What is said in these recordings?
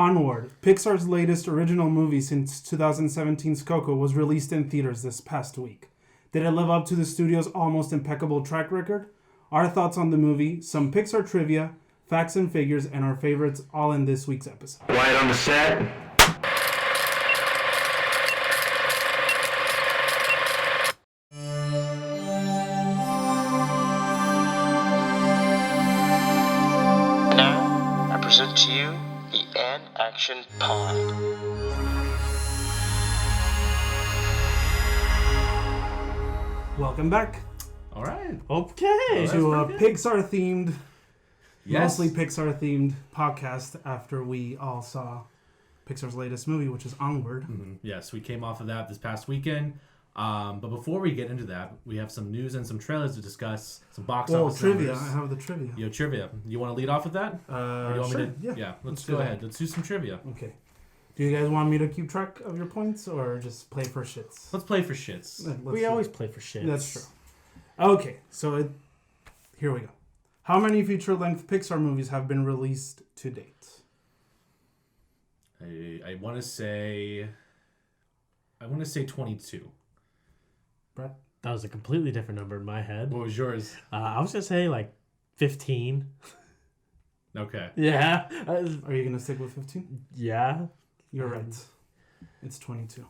Onward, Pixar's latest original movie since 2017's Coco, was released in theaters this past week. Did it live up to the studio's almost impeccable track record? Our thoughts on the movie, some Pixar trivia, facts and figures, and our favorites all in this week's episode. Quiet on the set. Now, I present to you the An Action Pod. Welcome back All right. Okay. to a Pixar-themed, Yes. mostly Pixar-themed podcast after we all saw Pixar's latest movie, which is Onward. Yes, we came off of that this past weekend. But before we get into that, we have some news and some trailers to discuss. Some box Well, office trivia. numbers. I have the trivia. Yo, trivia. You want to lead off with that? Or do you want Sure. me to? Yeah. Let's do go that. ahead. Let's do some trivia. Okay. Do you guys want me to keep track of your points or just play for shits? Let's play for shits. Let's We do always it. play for shit. That's true. Okay, so here we go. How many feature-length Pixar movies have been released to date? I want to say 22. Brett? That was a completely different number in my head. What was yours? I was gonna say like 15. Okay. Yeah. Are you gonna stick with 15? Yeah. You're right. It's 22.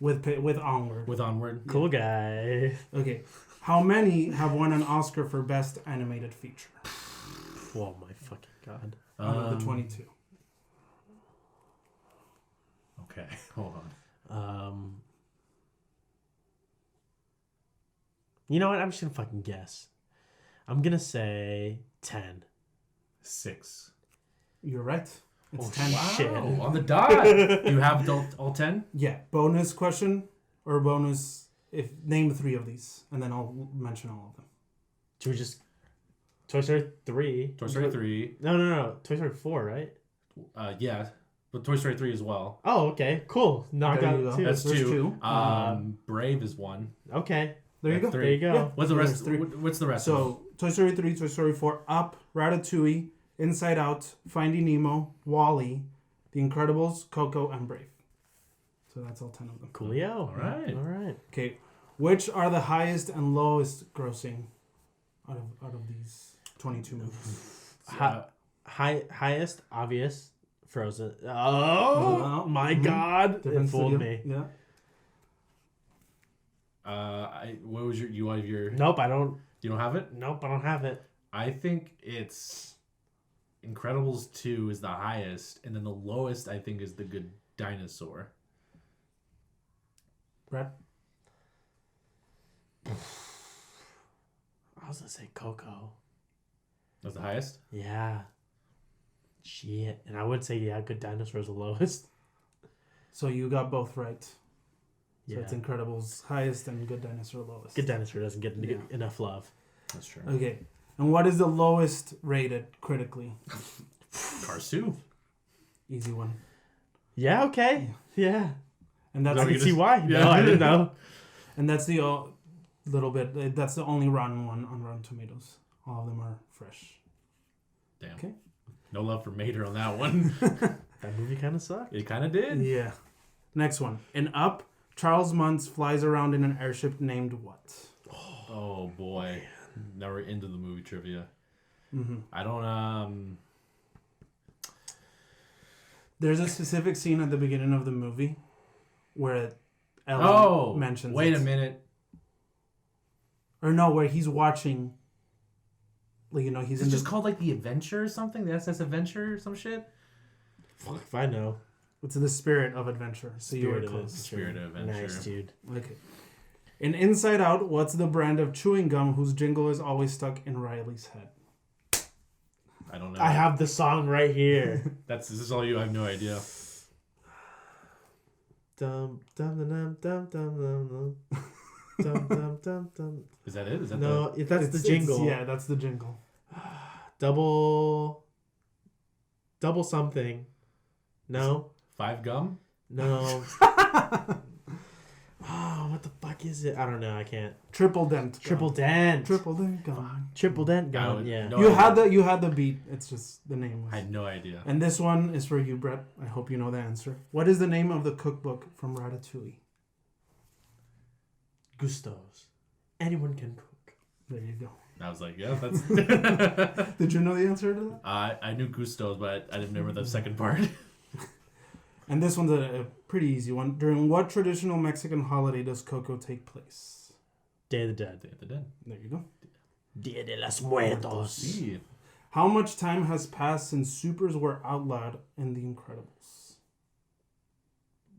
With Onward. With Onward. Cool guy. Okay. How many have won an Oscar for Best Animated Feature? Oh my fucking god. Out of the 22. Okay. Hold on. You know what? I'm just gonna fucking guess. I'm gonna say 10. 6. You're right. It's Oh, 10. wow. Shit. Oh, on the dot. You have all 10? Yeah. Bonus question or bonus if name 3 of these, and then I'll mention all of them. Should we just Toy Story 3? Toy Story 3. No. Toy Story 4, right? Yeah. But Toy Story 3 as well. Oh, okay. Cool. Knock There out you go. 2. That's There's 2. 2. Brave is 1. Okay. There you go. That's 3. There you go. Yeah. What's the So rest? there's 3. What's the rest? So, Toy Story 3, Toy Story 4, Up, Ratatouille, Inside Out, Finding Nemo, WALL-E, The Incredibles, Coco, and Brave. So that's all 10 of them. Coolio. All right. All right. Okay, which are the highest and lowest grossing out of these 22 movies? Highest, obvious, Frozen. Oh, Well, my God. It Different fooled studio. me. Yeah. What was your? You have your? Nope, I don't. You don't have it? Nope, I don't have it. I think it's Incredibles 2 is the highest, and then the lowest I think is The Good Dinosaur. Brett? I was gonna say Coco. That's the highest. Yeah. Shit. And I would say, yeah, Good Dinosaur is the lowest. So you got both right. So Yeah. it's Incredibles highest and Good Dinosaur lowest. Good Dinosaur doesn't get Yeah. enough love. That's true. Okay. And what is the lowest rated critically? Cars 2. Easy one. Yeah, okay. Yeah. And that's I No, can you see just- why. yeah. No, I didn't know. And that's the little bit. That's the only rotten one on Rotten Tomatoes. All of them are fresh. Damn. Okay. No love for Mater on that one. That movie kind of sucked. It kind of did. Yeah. Next one. In Up, Charles Muntz flies around in an airship named what? Oh boy. Now we're into the movie trivia. Mm-hmm. I don't. There's a specific scene at the beginning of the movie where Ellen mentions wait it. a minute. Or no, where he's watching. Like, you know, he's Is in it just the, called like the Adventure or something? The SS Adventure or some shit? Fuck if I know. It's the spirit of adventure. So you were Spirit of close. Spirit of Adventure. Nice, dude. Okay. In Inside Out, what's the brand of chewing gum whose jingle is always stuck in Riley's head? I don't know. I have the song right here. This is all you. I have no idea. Dum dum dum dum dum dum dum dum dum dum. Is that it? Is that No, that's the jingle. Yeah, that's the jingle. Double something. No. the 5 gum? No. Oh, what the fuck is it? I don't know. I can't. Triple Dent. Triple Dent. Triple Dent gone. Triple Dent gone. would- Yeah. no. You had the beat. It's just the name was. I had no idea. And this one is for you, Brett. I hope you know the answer. What is the name of the cookbook from Ratatouille? Gusto's. Anyone can cook. There you go. I was like, yeah, that's. Did you know the answer to that? I knew Gusto's, but I didn't remember the second part. And this one's a pretty easy one. During what traditional Mexican holiday does Coco take place? Day of the Dead. Day of the Dead. There you go. Dia de los Muertos. See. How much time has passed since supers were outlawed in The Incredibles?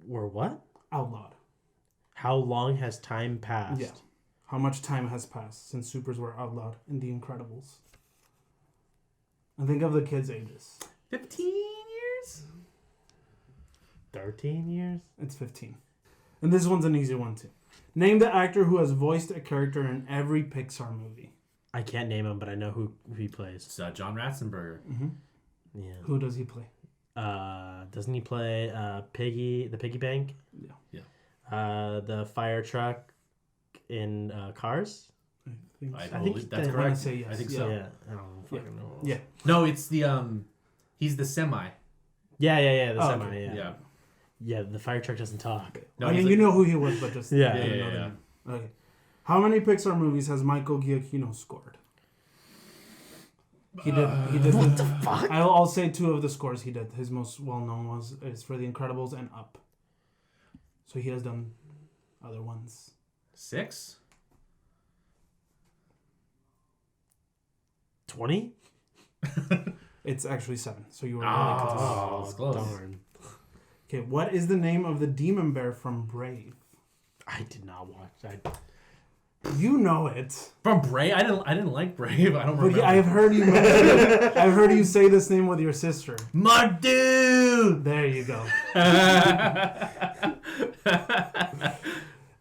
Were what? Outlawed. How long has time passed? Yeah. How much time has passed since supers were outlawed in The Incredibles? And think of the kids' ages. 15 years? 13 years? It's 15. And this one's an easy one too. Name the actor who has voiced a character in every Pixar movie. I can't name him, but I know who he plays. It's John Ratzenberger. Mm-hmm. Yeah. Who does he play? Doesn't he play Piggy, the Piggy Bank? Yeah. Yeah. The fire truck in Cars? I think so. I think believe that's they wanna correct. say yes. I think Yeah. so. Yeah. I don't fucking know. Yeah. No, it's the he's the semi. Yeah. The Oh, semi, okay. yeah. Yeah. Yeah, the fire truck doesesn't talk. No, I mean, he's you like- know who he was, but just Yeah. didn't Yeah, know yeah, the yeah. name. Okay. How many Pixar movies has Michael Giacchino scored? He did. What the fuck? I'll say two of the scores he did. His most well-known is for The Incredibles and Up. So he has done other ones. 6? 20? It's actually 7. So you were really Oh, close. it's close. Darn. Okay, what is the name of the demon bear from Brave? I did not watch. You know it. From Brave? I didn't like Brave. I don't But remember. yeah, I've heard you mention it. I've heard you say this name with your sister. My dude! There you go.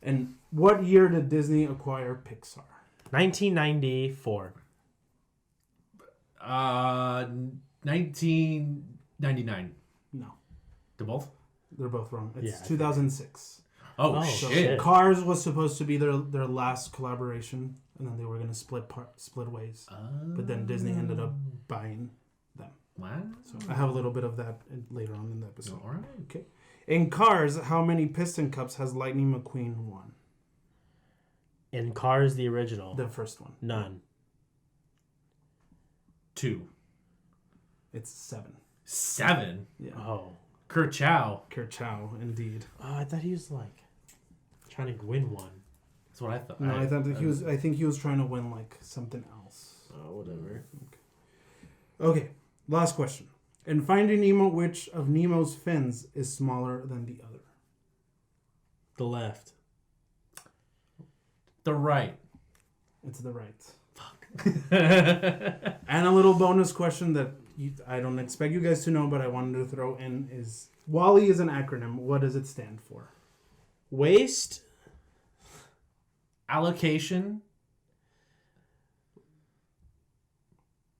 And what year did Disney acquire Pixar? 1994. 1999. No, To both? they're both wrong. It's Yeah, I 2006. Oh, Oh, So shit. Cars was supposed to be their last collaboration, and then they were gonna split ways. But then Disney ended up buying them. Wow. So I have a little bit of that later on in the episode. All right. Okay. In Cars, how many Piston Cups has Lightning McQueen won? In Cars, the original. The first one. None. 2. It's 7. 7? Yeah. Oh. Kerchow. Kerchow, indeed. Oh, I thought he was like trying to win one. That's what I thought. No, I think he was trying to win like something else. Oh, whatever. Okay, last question. In Finding Nemo, which of Nemo's fins is smaller than the other? The left. The right. It's the right. Fuck. And a little bonus question that I don't expect you guys to know, but I wanted to throw in is WALL-E is an acronym. What does it stand for? Waste. Allocation.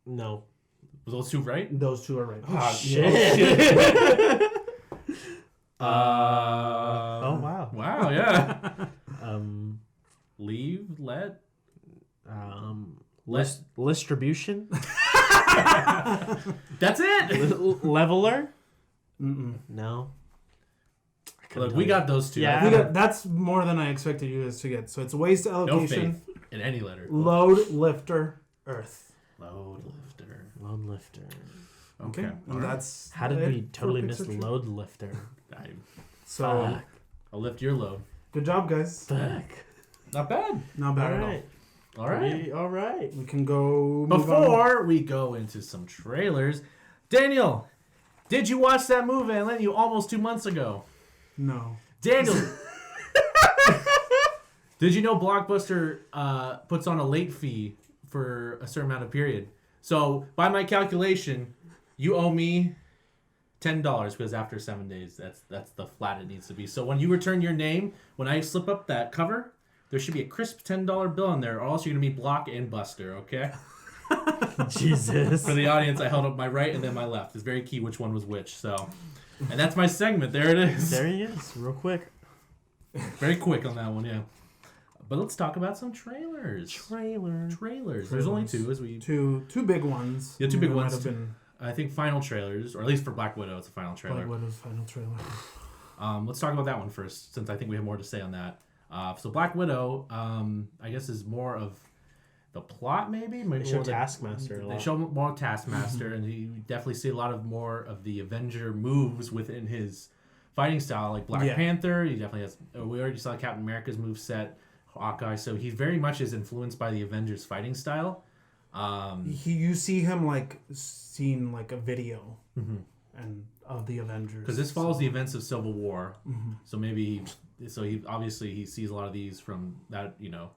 No. Was those 2 right? Those two are right. Ah, Shit. Oh, wow. Wow, yeah. Leave, let. Distribution. That's it. Leveler. Mm-mm. No. Look, we got those 2. Yeah. That's more than I expected you guys to get. So it's waste No allocation, faith in any letter. load, lifter, earth. Load lifter. Load lifter. Okay, Okay. and that's How did it we for totally miss Pixar Trip. load lifter? So Fuck. I'll lift your load. good job, guys. Fuck. Not bad. Not bad All at all. right. All right. All right. We can go move on. Before we go into some trailers, Daniel, did you watch that movie I lent you almost 2 months ago? No. Daniel, did you know Blockbuster puts on a late fee for a certain amount of period? So by my calculation, you owe me $10 because after 7 days, that's the flat it needs to be. So when you return your name, when I slip up that cover, there should be a crisp $10 bill in there, or else you're gonna be Block and Buster, okay? Jesus. For the audience, I held up my right and then my left. It's very key which one was which. So, and that's my segment. There it is. There he is, real quick. Very quick on that one, yeah. But let's talk about some trailers. Trailers. There's only two, as we two big ones. Yeah, two big ones. Might have been I think final trailers, or at least for Black Widow, it's a final trailer. Black Widow's final trailer. Let's talk about that one first, since I think we have more to say on that. So Black Widow, I guess, is more of the plot, maybe. They show Taskmaster a lot. They show more Taskmaster, and you definitely see a lot of more of the Avenger moves within his fighting style, like Black Panther. He definitely has. We already saw Captain America's moveset, Hawkeye. So he very much is influenced by the Avengers fighting style. You see him like seeing like a video and of the Avengers because this follows the events of Civil War. So maybe he obviously he sees a lot of these from that,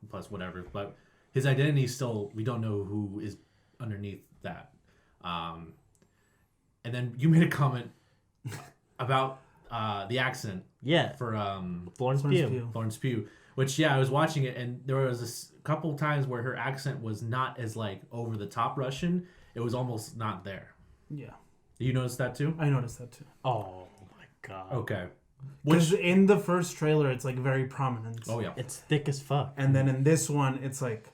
plus whatever. But his identity still, we don't know who is underneath that. And then you made a comment about the accent. Yeah. For Florence Pugh. Florence Pugh. Which, I was watching it, and there was a couple times where her accent was not as, like, over-the-top Russian. It was almost not there. Yeah. You noticed that, too? I noticed that, too. Oh, my God. Okay. Because in the first trailer, it's, like, very prominent. Oh, yeah. It's thick as fuck. And then in this one, it's, like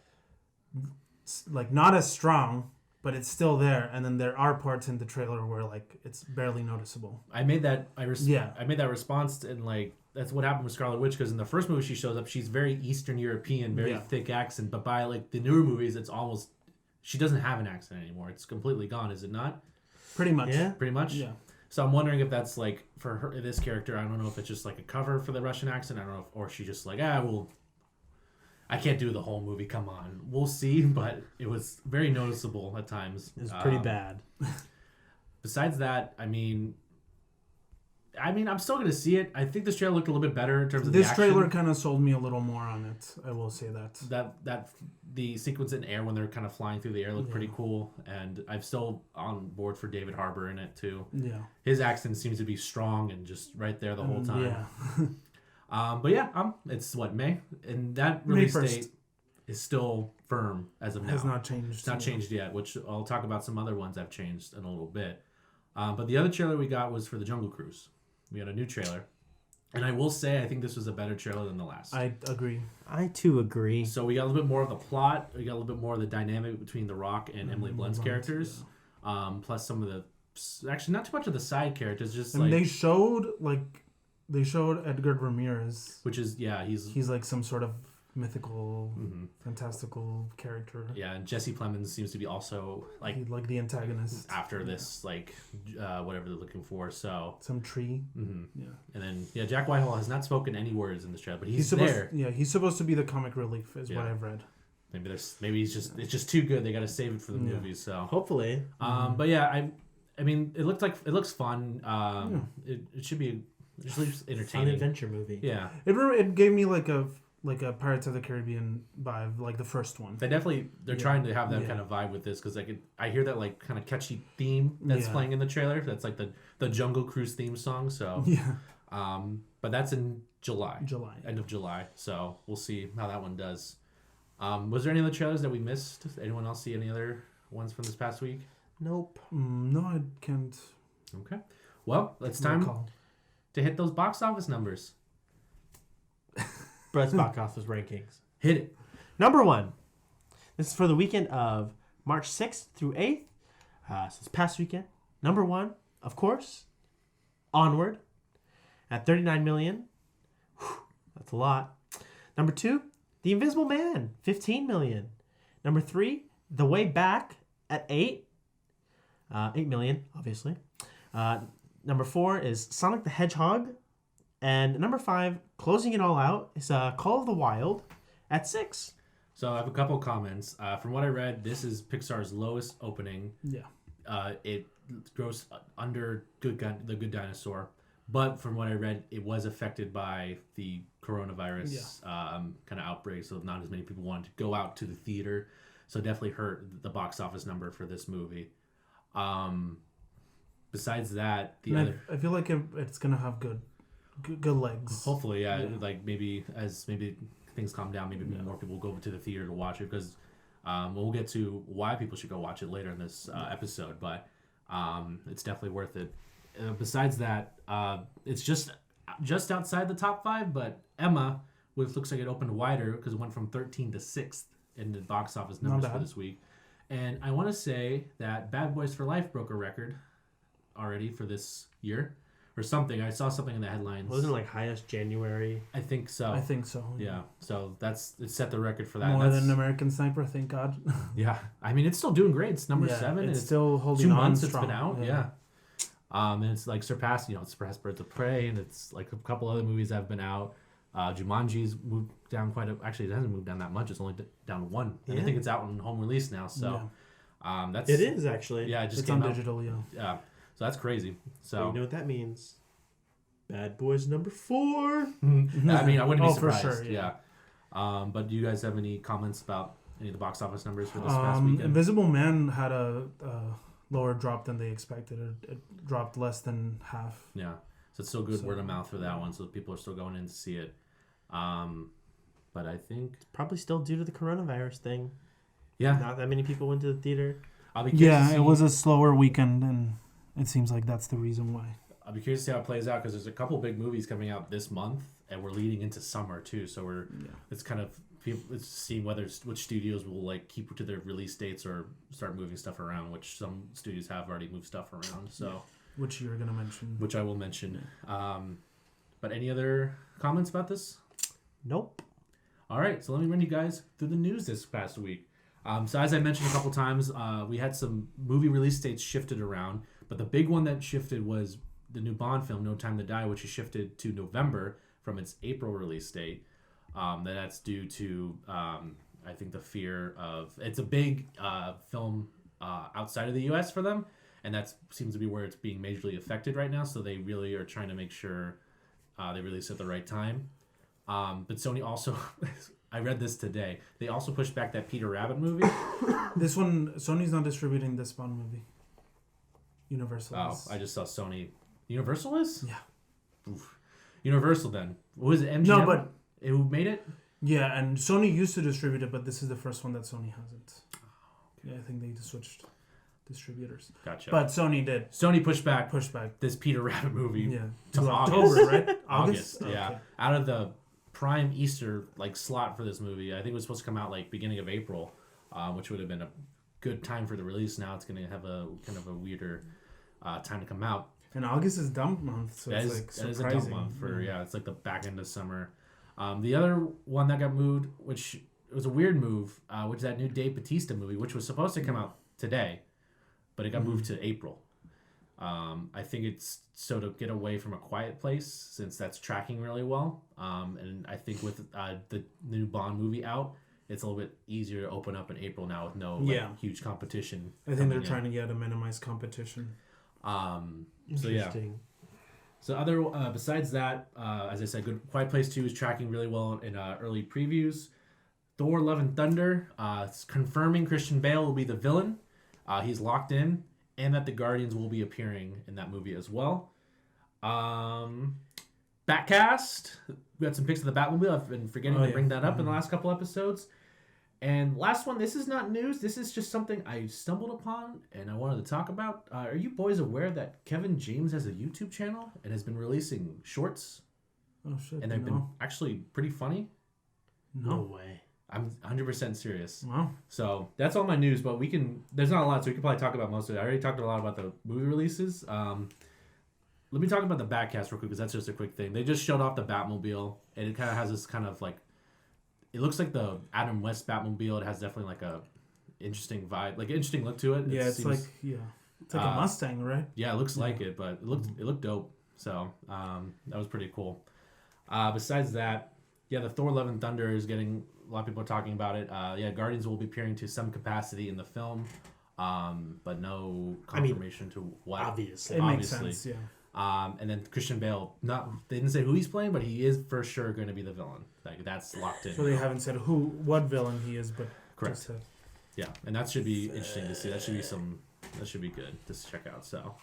not as strong, but it's still there. And then there are parts in the trailer where, like, it's barely noticeable. I made that response, and, like, that's what happened with Scarlet Witch, because in the first movie she shows up, she's very Eastern European, very thick accent, but by like the newer movies, it's almost, she doesn't have an accent anymore. It's completely gone, is it not? Pretty much. Yeah. Pretty much? Yeah. So I'm wondering if that's like, for her, this character, I don't know if it's just like a cover for the Russian accent, I don't know, or she just like, I can't do the whole movie, come on. We'll see, but it was very noticeable at times. It was pretty bad. Besides that, I mean, I'm still going to see it. I think this trailer looked a little bit better in terms of the action. This trailer kind of sold me a little more on it. I will say that. That the sequence in air when they're kind of flying through the air looked pretty cool, and I'm still on board for David Harbour in it too. Yeah. His accent seems to be strong and just right there the whole time. Yeah. But it's May, and that release date is still firm as of now. Has not changed. It's not changed yet, which I'll talk about some other ones I've changed in a little bit. But the other trailer we got was for the Jungle Cruise. We got a new trailer. And I will say, I think this was a better trailer than the last. I agree. I, too, agree. So we got a little bit more of the plot. We got a little bit more of the dynamic between The Rock and Emily Blunt's characters. Yeah. Plus some of the... Actually, not too much of the side characters. Just they showed Edgar Ramirez. Which is, he's like some sort of mythical, fantastical character. Yeah, and Jesse Plemons seems to be also like the antagonist after this, whatever they're looking for. So some tree. Yeah, and then Jack Whitehall has not spoken any words in this trailer, but he's supposed, there. Yeah, he's supposed to be the comic relief, is what I've read. Maybe it's just too good. They got to save it for the movies. So hopefully. But yeah, I mean, it looks fun. It should be at least entertaining. Fun adventure movie. Yeah, it gave me like a Pirates of the Caribbean vibe, like the first one. They're trying to have that kind of vibe with this, because I hear that like kind of catchy theme that's playing in the trailer. That's like the Jungle Cruise theme song. So but that's in July, end of July. So we'll see how that one does. Was there any other trailers that we missed? Anyone else see any other ones from this past week? Nope. No, I can't. Okay. Well, it's time to hit those box office numbers. Brett's box office rankings. Hit it. Number 1. This is for the weekend of March 6th through 8th. So this past weekend. Number 1, of course, Onward at 39 million. Whew, that's a lot. Number 2, The Invisible Man, 15 million. Number 3, The Way Back at 8 million, obviously. Number 4 is Sonic the Hedgehog. And number 5, closing it all out, is Call of the Wild at 6. So I have a couple comments. From what I read, this is Pixar's lowest opening. Yeah. It grossed under The Good Dinosaur. But from what I read, it was affected by the coronavirus kind of outbreak. So not as many people wanted to go out to the theater. So definitely hurt the box office number for this movie. Besides that, I feel like it's going to have good legs. Hopefully, like maybe things calm down, maybe more people will go to the theater to watch it, because we'll get to why people should go watch it later in this episode, but it's definitely worth it. Besides that, it's just just outside the top 5, but Emma, which looks like it opened wider because it went from 13 to 6th in the box office numbers for this week. And I want to say that Bad Boys for Life broke a record already for this year or something. I saw something in the headlines. Wasn't it like highest January? I think so. I think so. Yeah. So it set the record for that. More than American Sniper, thank God. Yeah. I mean, it's still doing great. It's number 7. It's still holding 2 on months strong. it's been out. Yeah. And it's like surpassed Birds of Prey, and it's like a couple other movies that have been out. Jumanji's moved down actually, it hasn't moved down that much. It's only down 1. And I think it's out on home release now. So that's... It is, actually. Yeah, it just it's came on out. digital, Yeah. So that's crazy. So you know what that means? Bad Boys number 4. I mean, I wouldn't be for surprised. sure, Yeah. But do you guys have any comments about any of the box office numbers for this past weekend? Invisible Man had a lower drop than they expected. It dropped less than half. Yeah. So it's still good word of mouth for that one. So people are still going in to see it. But I think... Probably still due to the coronavirus thing. Yeah. Not that many people went to the theater. I'll be curious to see, it was a slower weekend, and it seems like that's the reason why. I'll be curious to see how it plays out because there's a couple big movies coming out this month, and we're leading into summer too. So it's kind of it's seeing which studios will like keep to their release dates or start moving stuff around. Which some studios have already moved stuff around. So which you're gonna mention. Which I will mention. But any other comments about this? Nope. All right, so let me run you guys through the news this past week. So as I mentioned a couple times, we had some movie release dates shifted around, but the big one that shifted was the new Bond film, No Time to Die, which is shifted to November from its April release date. That's due to, I think, the fear of... It's a big film outside of the U.S. for them, and that seems to be where it's being majorly affected right now, so they really are trying to make sure they release it at the right time. But Sony also... I read this today. They also pushed back that Peter Rabbit movie. This one, Sony's not distributing this Bond movie. Universal is. I just saw Sony. Universal is? Yeah. Oof. Universal then. What was it, MGM? No, but... Who made it? Yeah, and Sony used to distribute it, but this is the first one that Sony hasn't. Yeah, I think they switched distributors. Gotcha. But Sony did. Sony pushed back Push back. this Peter Rabbit movie Yeah. to October, August. right? August, yeah. Okay. Out of the prime Easter slot for this movie. I think it was supposed to come out beginning of April, which would have been a good time for the release. Now it's going to have a kind of a weirder time to come out. And August is dump month, so That it's is surprising. a dump month for it's like the back end of summer. The other one that got moved, which it was a weird move, which is that new Dave Bautista movie, which was supposed to come out today, but it got moved to April. I think it's so to get away from A Quiet Place, since that's tracking really well. And I think with the new Bond movie out, it's a little bit easier to open up in April now with no huge competition. I think they're trying to minimize competition. So yeah. So other besides that, as I said, Quiet Place 2 is tracking really well in early previews. Thor: Love and Thunder, it's confirming Christian Bale will be the villain. He's locked in, and that the Guardians will be appearing in that movie as well. Batcast, we got some pics of the Batmobile. I've been forgetting to bring that up in the last couple episodes. And last one, this is not news. This is just something I stumbled upon and I wanted to talk about. Are you boys aware that Kevin James has a YouTube channel and has been releasing shorts? Oh, shit. And they've been actually pretty funny. No way. I'm 100% serious. Wow. So that's all my news, but there's not a lot, so we can probably talk about most of it. I already talked a lot about the movie releases. Let me talk about the Batcast real quick, because that's just a quick thing. They just showed off the Batmobile, and it kind of has this kind of it looks like the Adam West Batmobile. It has definitely a interesting vibe, interesting look to it. Yeah, it's like a Mustang, right? Yeah, it looks like it, but it looked dope. So that was pretty cool. Besides that, the Thor: Love and Thunder is getting a lot of people are talking about it. Guardians will be appearing to some capacity in the film, but no confirmation to what. Obviously, it makes sense. Yeah. And then Christian Bale, they didn't say who he's playing, but he is for sure going to be the villain. That's locked in. So they haven't said what villain he is, but correct. Just said. Yeah, and that should be interesting to see. That should be good to check out. So,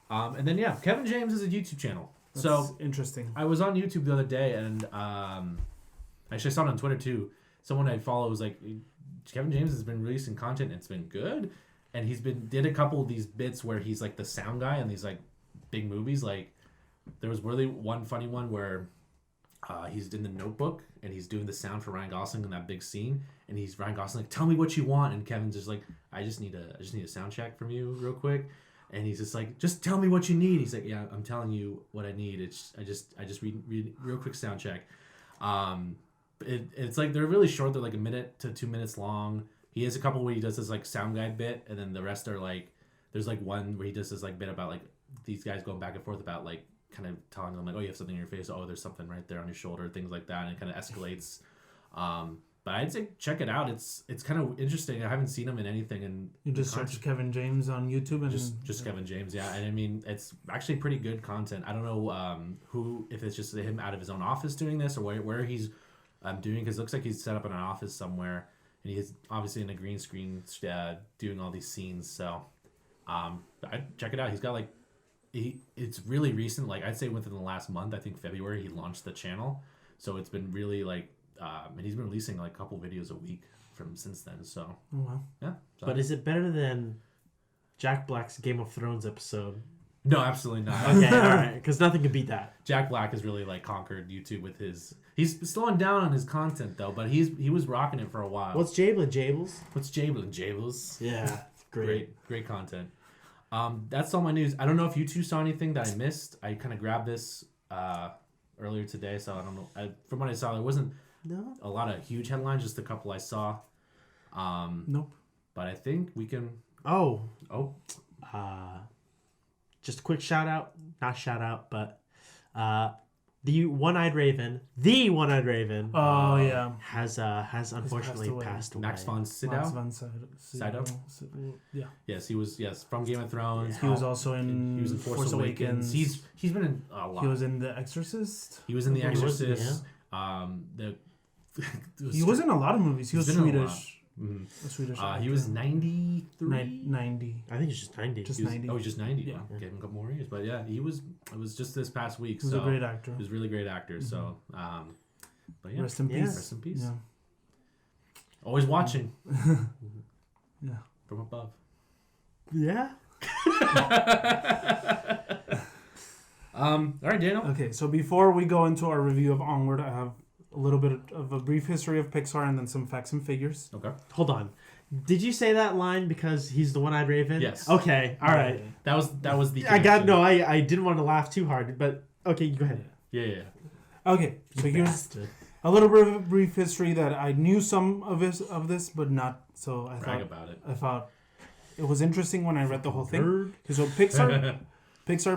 and then Kevin James is a YouTube channel. That's so interesting. I was on YouTube the other day, and actually I saw it on Twitter too. Someone I follow was like, Kevin James has been releasing content and it's been good, and did a couple of these bits where he's like the sound guy in these big movies. there was really one funny one where he's in the Notebook and he's doing the sound for Ryan Gosling in that big scene, and Ryan Gosling like, tell me what you want, and Kevin's just like, I just need a sound check from you real quick, and he's just like, just tell me what you need. He's like, yeah, I'm telling you what I need. I just read real quick sound check. It's like they're really short. They're like 1 minute to 2 minutes long. He has a couple where he does this like sound guide bit, and then the rest are like, there's like one where he does this like bit about like these guys going back and forth about like kind of telling them like, oh, you have something in your face, oh, there's something right there on your shoulder, things like that, and it kind of escalates. But I'd say check it out. It's kind of interesting. I haven't seen him in anything, and you just search Kevin James on YouTube and just Kevin James, yeah. And I mean, it's actually pretty good content. I don't know if it's just him out of his own office doing this or where he's doing, because it looks like he's set up in an office somewhere, and he's obviously in a green screen doing all these scenes. So I'd check it out. He's got like it's really recent. Like I'd say within the last month, I think February, he launched the channel. So it's been really like, and he's been releasing like a couple videos a week since then. So yeah. So. But is it better than Jack Black's Game of Thrones episode? No, absolutely not. Okay, all right, because nothing can beat that. Jack Black has really like conquered YouTube with his. He's slowing down on his content though, but he was rocking it for a while. What's Jables? What's Jables? Yeah, great content. That's all my news. I don't know if you two saw anything that I missed. I kind of grabbed this earlier today, so I don't know. From what I saw, there wasn't a lot of huge headlines, just a couple I saw. Nope. But I think we can. Just a quick shout out, but the one-eyed raven. Oh yeah, has unfortunately passed away. Max von Sydow. Max von Sydow. Yeah. Yes, he was. Yes, from Game of Thrones. He was also he was in Force Awakens. He's been in a lot. He was in The Exorcist. He was in The Exorcist. He was in a lot of movies. He was Swedish. Mm-hmm. A Swedish. He was 93. 90. I think he's just 90. Just 90. Oh, he's just 90. Yeah. Wow. Gave him a couple more years, but yeah, he was. It was just this past week. He was a great actor. He was a really great actor. Mm-hmm. So, but yeah. Rest in peace. Rest in peace. Yeah. Always watching. Yeah. From above. Yeah. All right, Daniel. Okay, so before we go into our review of Onward, I have a little bit of a brief history of Pixar and then some facts and figures. Okay. Hold on. Did you say that line because he's the one-eyed raven? Yes. Okay. All right. That was the. I didn't want to laugh too hard, but okay, go ahead. Yeah. Okay, so here's a little bit of a brief history that I knew some of this, but not so. Brag about it. I thought it was interesting when I read the whole thing. So Pixar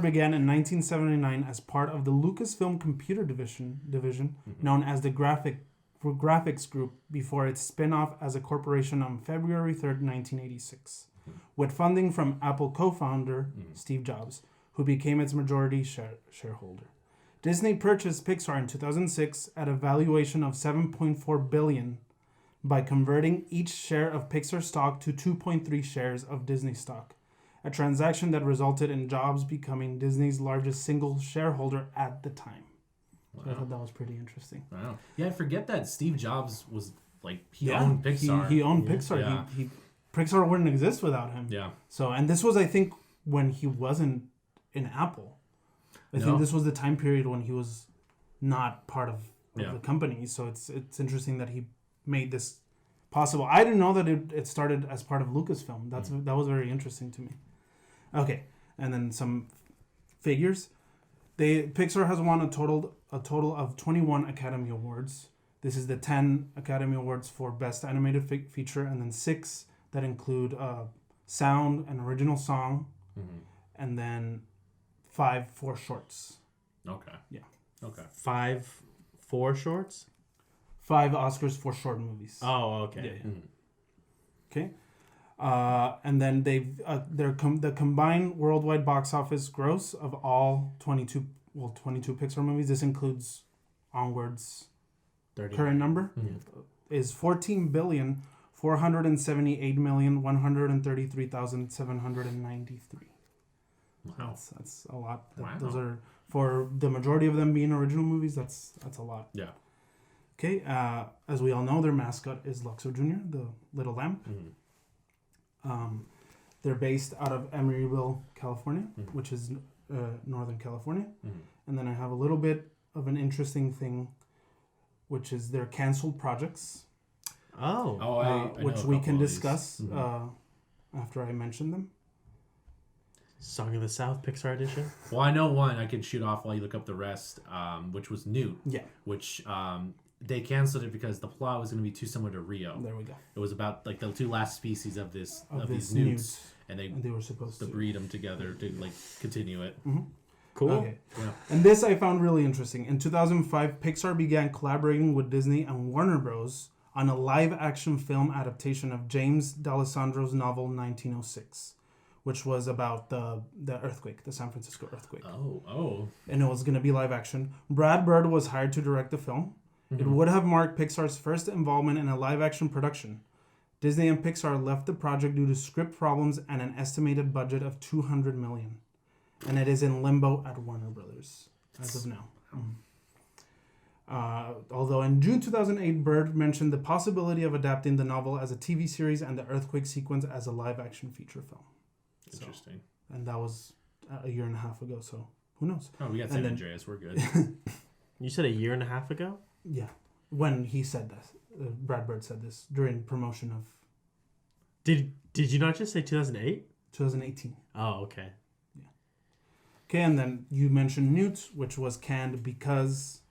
began in 1979 as part of the Lucasfilm Computer Division, known as the Graphics Group, before its spin-off as a corporation on February 3rd, 1986, with funding from Apple co-founder Steve Jobs, who became its majority shareholder. Disney purchased Pixar in 2006 at a valuation of $7.4 billion by converting each share of Pixar stock to 2.3 shares of Disney stock, a transaction that resulted in Jobs becoming Disney's largest single shareholder at the time. Wow. So I thought that was pretty interesting. Wow. Yeah, I forget that Steve Jobs was like he owned Pixar. He owned Pixar. Yeah. He Pixar wouldn't exist without him. Yeah. So, and this was, I think, when he wasn't in Apple. I think this was the time period when he was not part of the company. So it's interesting that he made this possible. I didn't know that it started as part of Lucasfilm. That was very interesting to me. Okay, and then some figures. Pixar has won a total of 21 Academy Awards. This is the 10 Academy Awards for Best Animated Feature, and then 6 that include sound and original song, and then 5 for shorts. Okay. Yeah. Okay. 5 for shorts? 5 Oscars for short movies. Oh, okay. Yeah. Okay. And then the combined worldwide box office gross of all 22 Pixar movies, this includes Onward's 30. current number, is $14,478,133,793. Wow. That's a lot. Wow. Those are, for the majority of them being original movies, that's a lot. Yeah. Okay, as we all know, their mascot is Luxo Jr., the little lamb. They're based out of Emeryville, California, which is Northern California. Mhm. And then I have a little bit of an interesting thing, which is their canceled projects, Oh. I know which a we couple can of these. discuss Mhm. after I mention them. Song of the South, Pixar edition. Well, I know one. I can shoot off while you look up the rest, which was Newt. Yeah, Which they canceled it because the plot was going to be too similar to Rio. there we go. It was about like the two last species of this Of these this newts, newt, and and they were supposed they to. breed them together to like continue it. Cool. Okay. Yeah. And this I found really interesting. In 2005, Pixar began collaborating with Disney and Warner Bros. On a live-action film adaptation of James D'Alessandro's novel 1906, which was about the earthquake, the San Francisco earthquake. Oh. And it was going to be live-action. Brad Bird was hired to direct the film. It would have marked Pixar's first involvement in a live-action production. Disney and Pixar left the project due to script problems and an estimated budget of $200 million. And it is in limbo at Warner Brothers as of now. Although in June 2008, Bird mentioned the possibility of adapting the novel as a TV series and the earthquake sequence as a live-action feature film. Interesting. And that was a year and a half ago, so who knows? Oh, we got And San then- Andreas. We're good. You said a year and a half ago? Yeah, when he said that, Brad Bird said this during promotion of Did you not just say 2008? 2018. Oh, okay. Okay, and then you mentioned Newt, which was canned because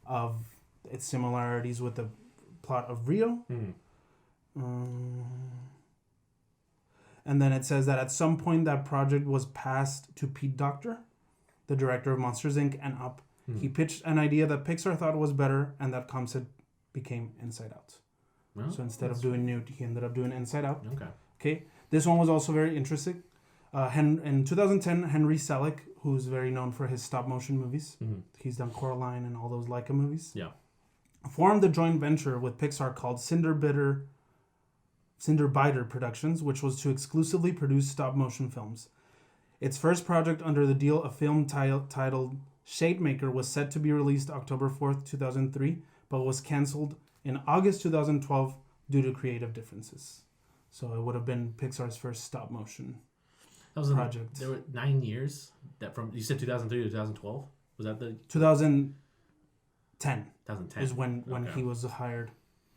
of its similarities with the plot of Rio. And then it says that at some point that project was passed to Pete Docter, the director of Monsters Inc. and Up. He pitched an idea that Pixar thought was better, and that concept became Inside Out. Oh, So instead of doing Newt, he ended up doing Inside Out. Okay. Okay, this one was also very interesting. In 2010, Henry Selick, who's very known for his stop motion movies, he's done Coraline and all those Leica movies, Yeah. formed a joint venture with Pixar called Cinderbiter Productions, which was to exclusively produce stop motion films. Its first project under the deal, a film titled Shademaker, was set to be released October 4th, 2003, but was cancelled in August 2012 due to creative differences. So it would have been Pixar's first stop motion That was project. There were 9 years that from you said 2003 to 2012. Was that the 2010 2010? is when Okay. he was hired,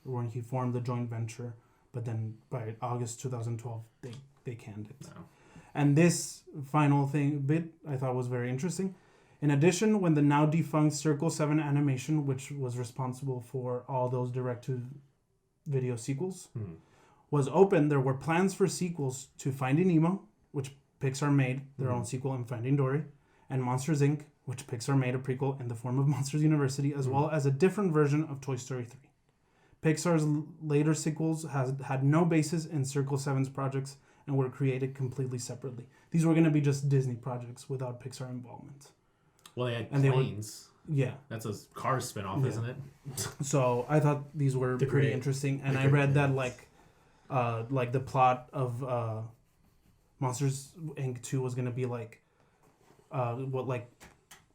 when he formed the joint venture. But then by August 2012, they canned it. No. And this final bit I thought was very interesting. In addition, when the now defunct Circle 7 Animation, which was responsible for all those direct-to-video sequels, was open, there were plans for sequels to Finding Nemo, which Pixar made their own sequel in Finding Dory, and Monsters Inc., which Pixar made a prequel in the form of Monsters University, as well as a different version of Toy Story 3. Pixar's later sequels had no basis in Circle 7's projects and were created completely separately. These were going to be just Disney projects without Pixar involvement. Well, they had And they were- planes. Yeah. That's a Cars spinoff, isn't it? So I thought these were The pretty great- interesting, and the I great read that planes. like the plot of Monsters Inc. 2 was gonna be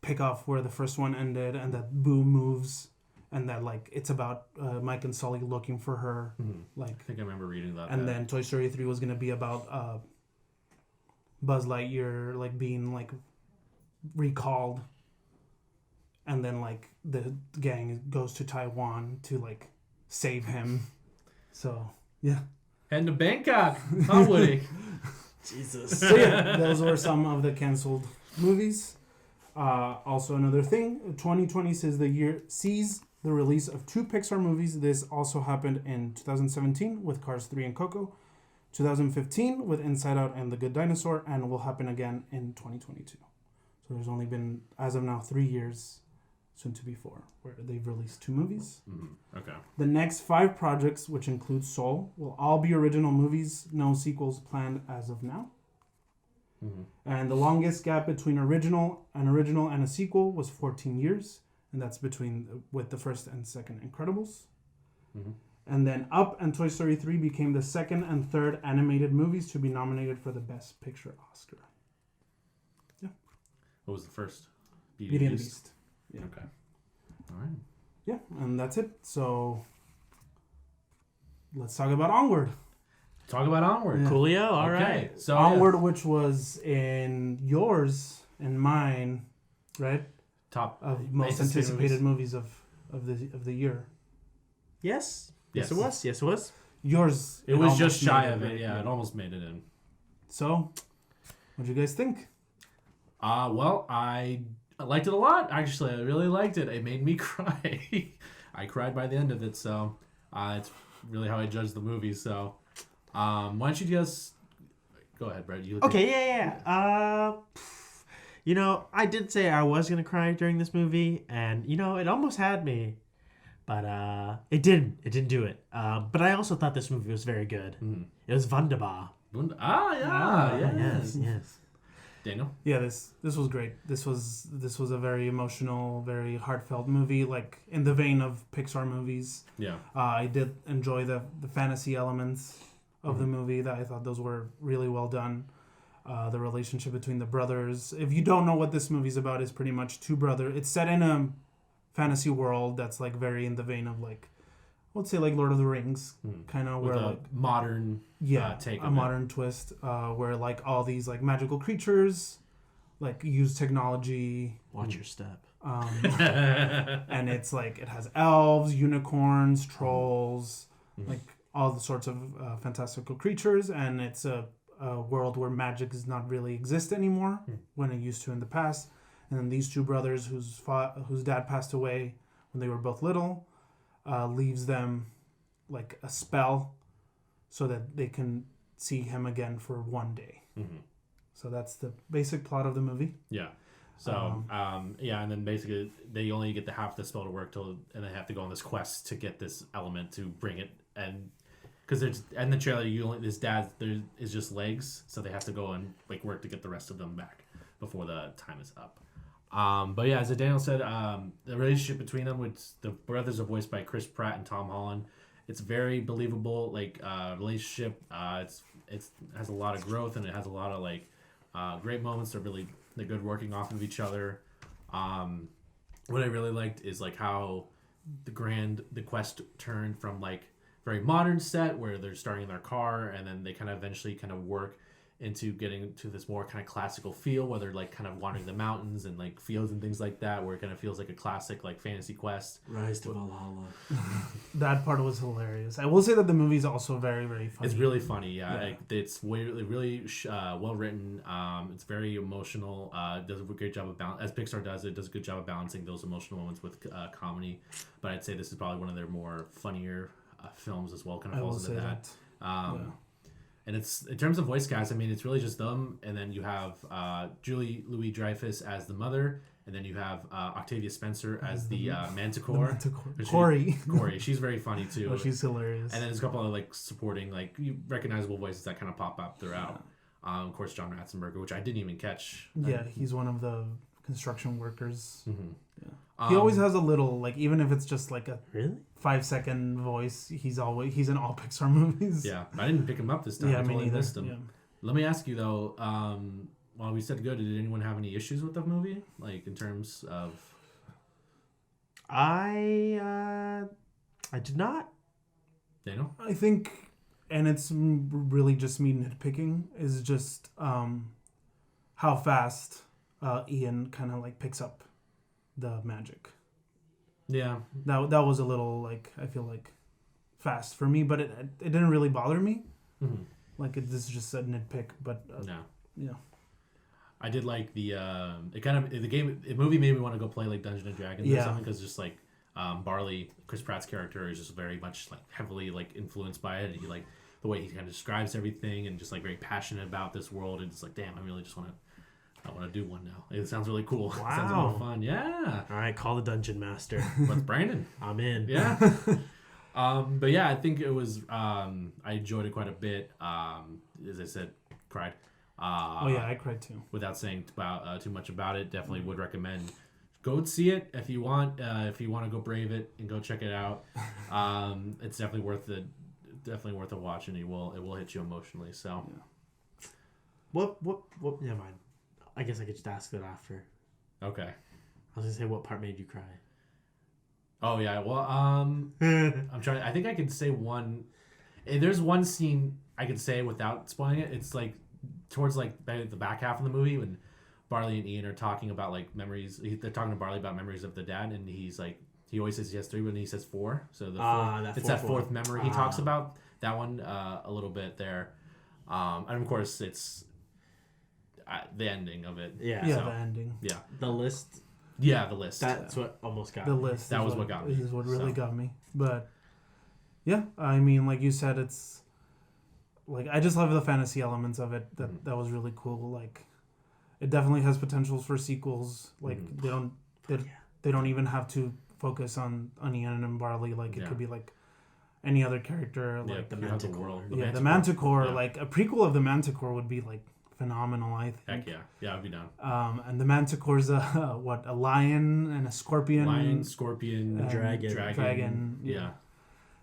pick off where the first one ended, and that Boo moves, and that it's about Mike and Sully looking for her, I think I remember reading about and that. then Toy Story 3 was gonna be about Buzz Lightyear being recalled, and then the gang goes to Taiwan to save him. So yeah. Heading to Bangkok. How would it? Jesus. So yeah, those were some of the canceled movies. Also another thing, 2020 sees the release of 2 Pixar movies. This also happened in 2017 with Cars 3 and Coco, 2015 with Inside Out and The Good Dinosaur, and will happen again in 2022. So there's only been, as of now, 3 years, soon to be 4, where they've released 2 movies. Okay. The next 5 projects, which include Soul, will all be original movies, no sequels planned as of now. And the longest gap between original and a sequel was 14 years, and that's with the first and second Incredibles. And then Up and Toy Story 3 became the second and third animated movies to be nominated for the Best Picture Oscar. What was the first? Beauty and the Beast. Yeah. Okay. All right. Yeah, and that's it. So let's talk about Onward. Talk about Onward. Yeah. Coolio, all Okay. right. So Onward, which was in yours And mine, right, Top of most anticipated movies of the year. Yes. Yes. Yes, it was. Yes, it was. Yours. It was almost just shy made of it. right? Yeah, it almost made it in. So, what do you guys think? Well, I liked it a lot. Actually, I really liked it. It made me cry. I cried by the end of it. So, it's really how I judge the movie. So, why don't you just go ahead, Brett? You Okay, yeah. I did say I was gonna cry during this movie, and it almost had me, but it didn't. It didn't do it. But I also thought this movie was very good. It was wunderbar. Yes. Daniel. Yeah, this was great. This was a very emotional, very heartfelt movie, like in the vein of Pixar movies. Yeah. I did enjoy the fantasy elements of the movie. That I thought those were really well done. The relationship between the brothers. If you don't know what this movie's about, it's pretty much two brothers. It's set in a fantasy world that's like very in the vein of like, let's say like Lord of the Rings, kind of where like modern take a modern twist, where like all these like magical creatures, like use technology. Watch your step. And it's like it has elves, unicorns, trolls, like all the sorts of fantastical creatures, and it's a world where magic does not really exist anymore when it used to in the past. And then these two brothers whose dad passed away when they were both little, leaves them like a spell so that they can see him again for one day. So that's the basic plot of the movie. Yeah. So, and then basically they only get the half the spell to work and they have to go on this quest to get this element to bring it. And because in the trailer, his dad, there is just legs, so they have to go and like work to get the rest of them back before the time is up. But yeah, as Daniel said, the relationship between them, which the brothers are voiced by Chris Pratt and Tom Holland, it's very believable. Like relationship, it has a lot of growth and it has a lot of like great moments. They're good working off of each other. What I really liked is like how the quest turned from like very modern set where they're starting in their car and then they kind of eventually kind of work into getting to this more kind of classical feel where they're like kind of wandering the mountains and like fields and things like that, where it kind of feels like a classic like fantasy quest. Rise to Valhalla. That part was hilarious. I will say that the movie is also very, very funny. It's really funny, yeah. Like, it's really well written. It's very emotional. Does a great job of as Pixar does. It does a good job of balancing those emotional moments with comedy. But I'd say this is probably one of their more funnier films as well. Kind of falls into that. And it's in terms of voice cast, I mean, it's really just them, and then you have Julie Louis-Dreyfus as the mother, and then you have Octavia Spencer as the Manticore. Corey, she's very funny too. Oh, she's hilarious. And then there's a couple of like supporting, like recognizable voices that kind of pop up throughout. Of course, John Ratzenberger, which I didn't even catch. Yeah, he's one of the construction workers. Yeah. He always has a little, like, even if it's just like a 5-second voice, he's in all Pixar movies. Yeah, I didn't pick him up this time. Yeah, I totally me neither. missed him. Yeah. Let me ask you though, while we said good, did anyone have any issues with the movie? Like in terms of I did not. Daniel? I think, and it's really just me nitpicking, is just how fast Ian kind of like picks up the magic. Yeah. That was a little, like, I feel like fast for me, but it didn't really bother me. Like, this is just a nitpick, but no. Yeah. I did like the movie made me want to go play like Dungeons and Dragons or something, because just like Barley, Chris Pratt's character, is just very much like heavily like influenced by it, and he like the way he kind of describes everything and just like very passionate about this world, and it's like, damn, I really just want to do one now. It sounds really cool. Wow. It sounds a lot of fun. Yeah. All right, call the dungeon master. What's Brandon? I'm in. Yeah. But yeah, I think it was. I enjoyed it quite a bit. As I said, cried. I cried too. Without saying too much about it, definitely would recommend. Go and see it if you want. If you want to go brave it and go check it out, it's definitely worth a watch, and it will hit you emotionally. So. Yeah. What? Never mind. I guess I could just ask that after. Okay. I was gonna say, what part made you cry? Oh yeah, well, I'm trying. I think I could say one. There's one scene I could say without spoiling it. It's like towards like the back half of the movie when Barley and Ian are talking about like memories. They're talking to Barley about memories of the dad, and he's like, he always says he has 3, but then he says 4. So the fourth, it's that fourth memory he talks about. That one a little bit there, and of course it's the ending of it. Yeah. Yeah, so, the ending. Yeah. The list. Yeah, the list. That's what almost got The me. list. That was what got me. Is what really So. got me. But yeah, I mean, like you said, it's like I just love the fantasy elements of it. That was really cool. Like, it definitely has potentials for sequels. Like they don't even have to focus on Ian and Barley. Like it could be like any other character. Like the Manticore. the Manticore. Like a prequel of the Manticore would be like phenomenal, I think. Heck yeah, I'd be down. And the Manticore's a lion and a scorpion. Lion, scorpion, dragon. Yeah.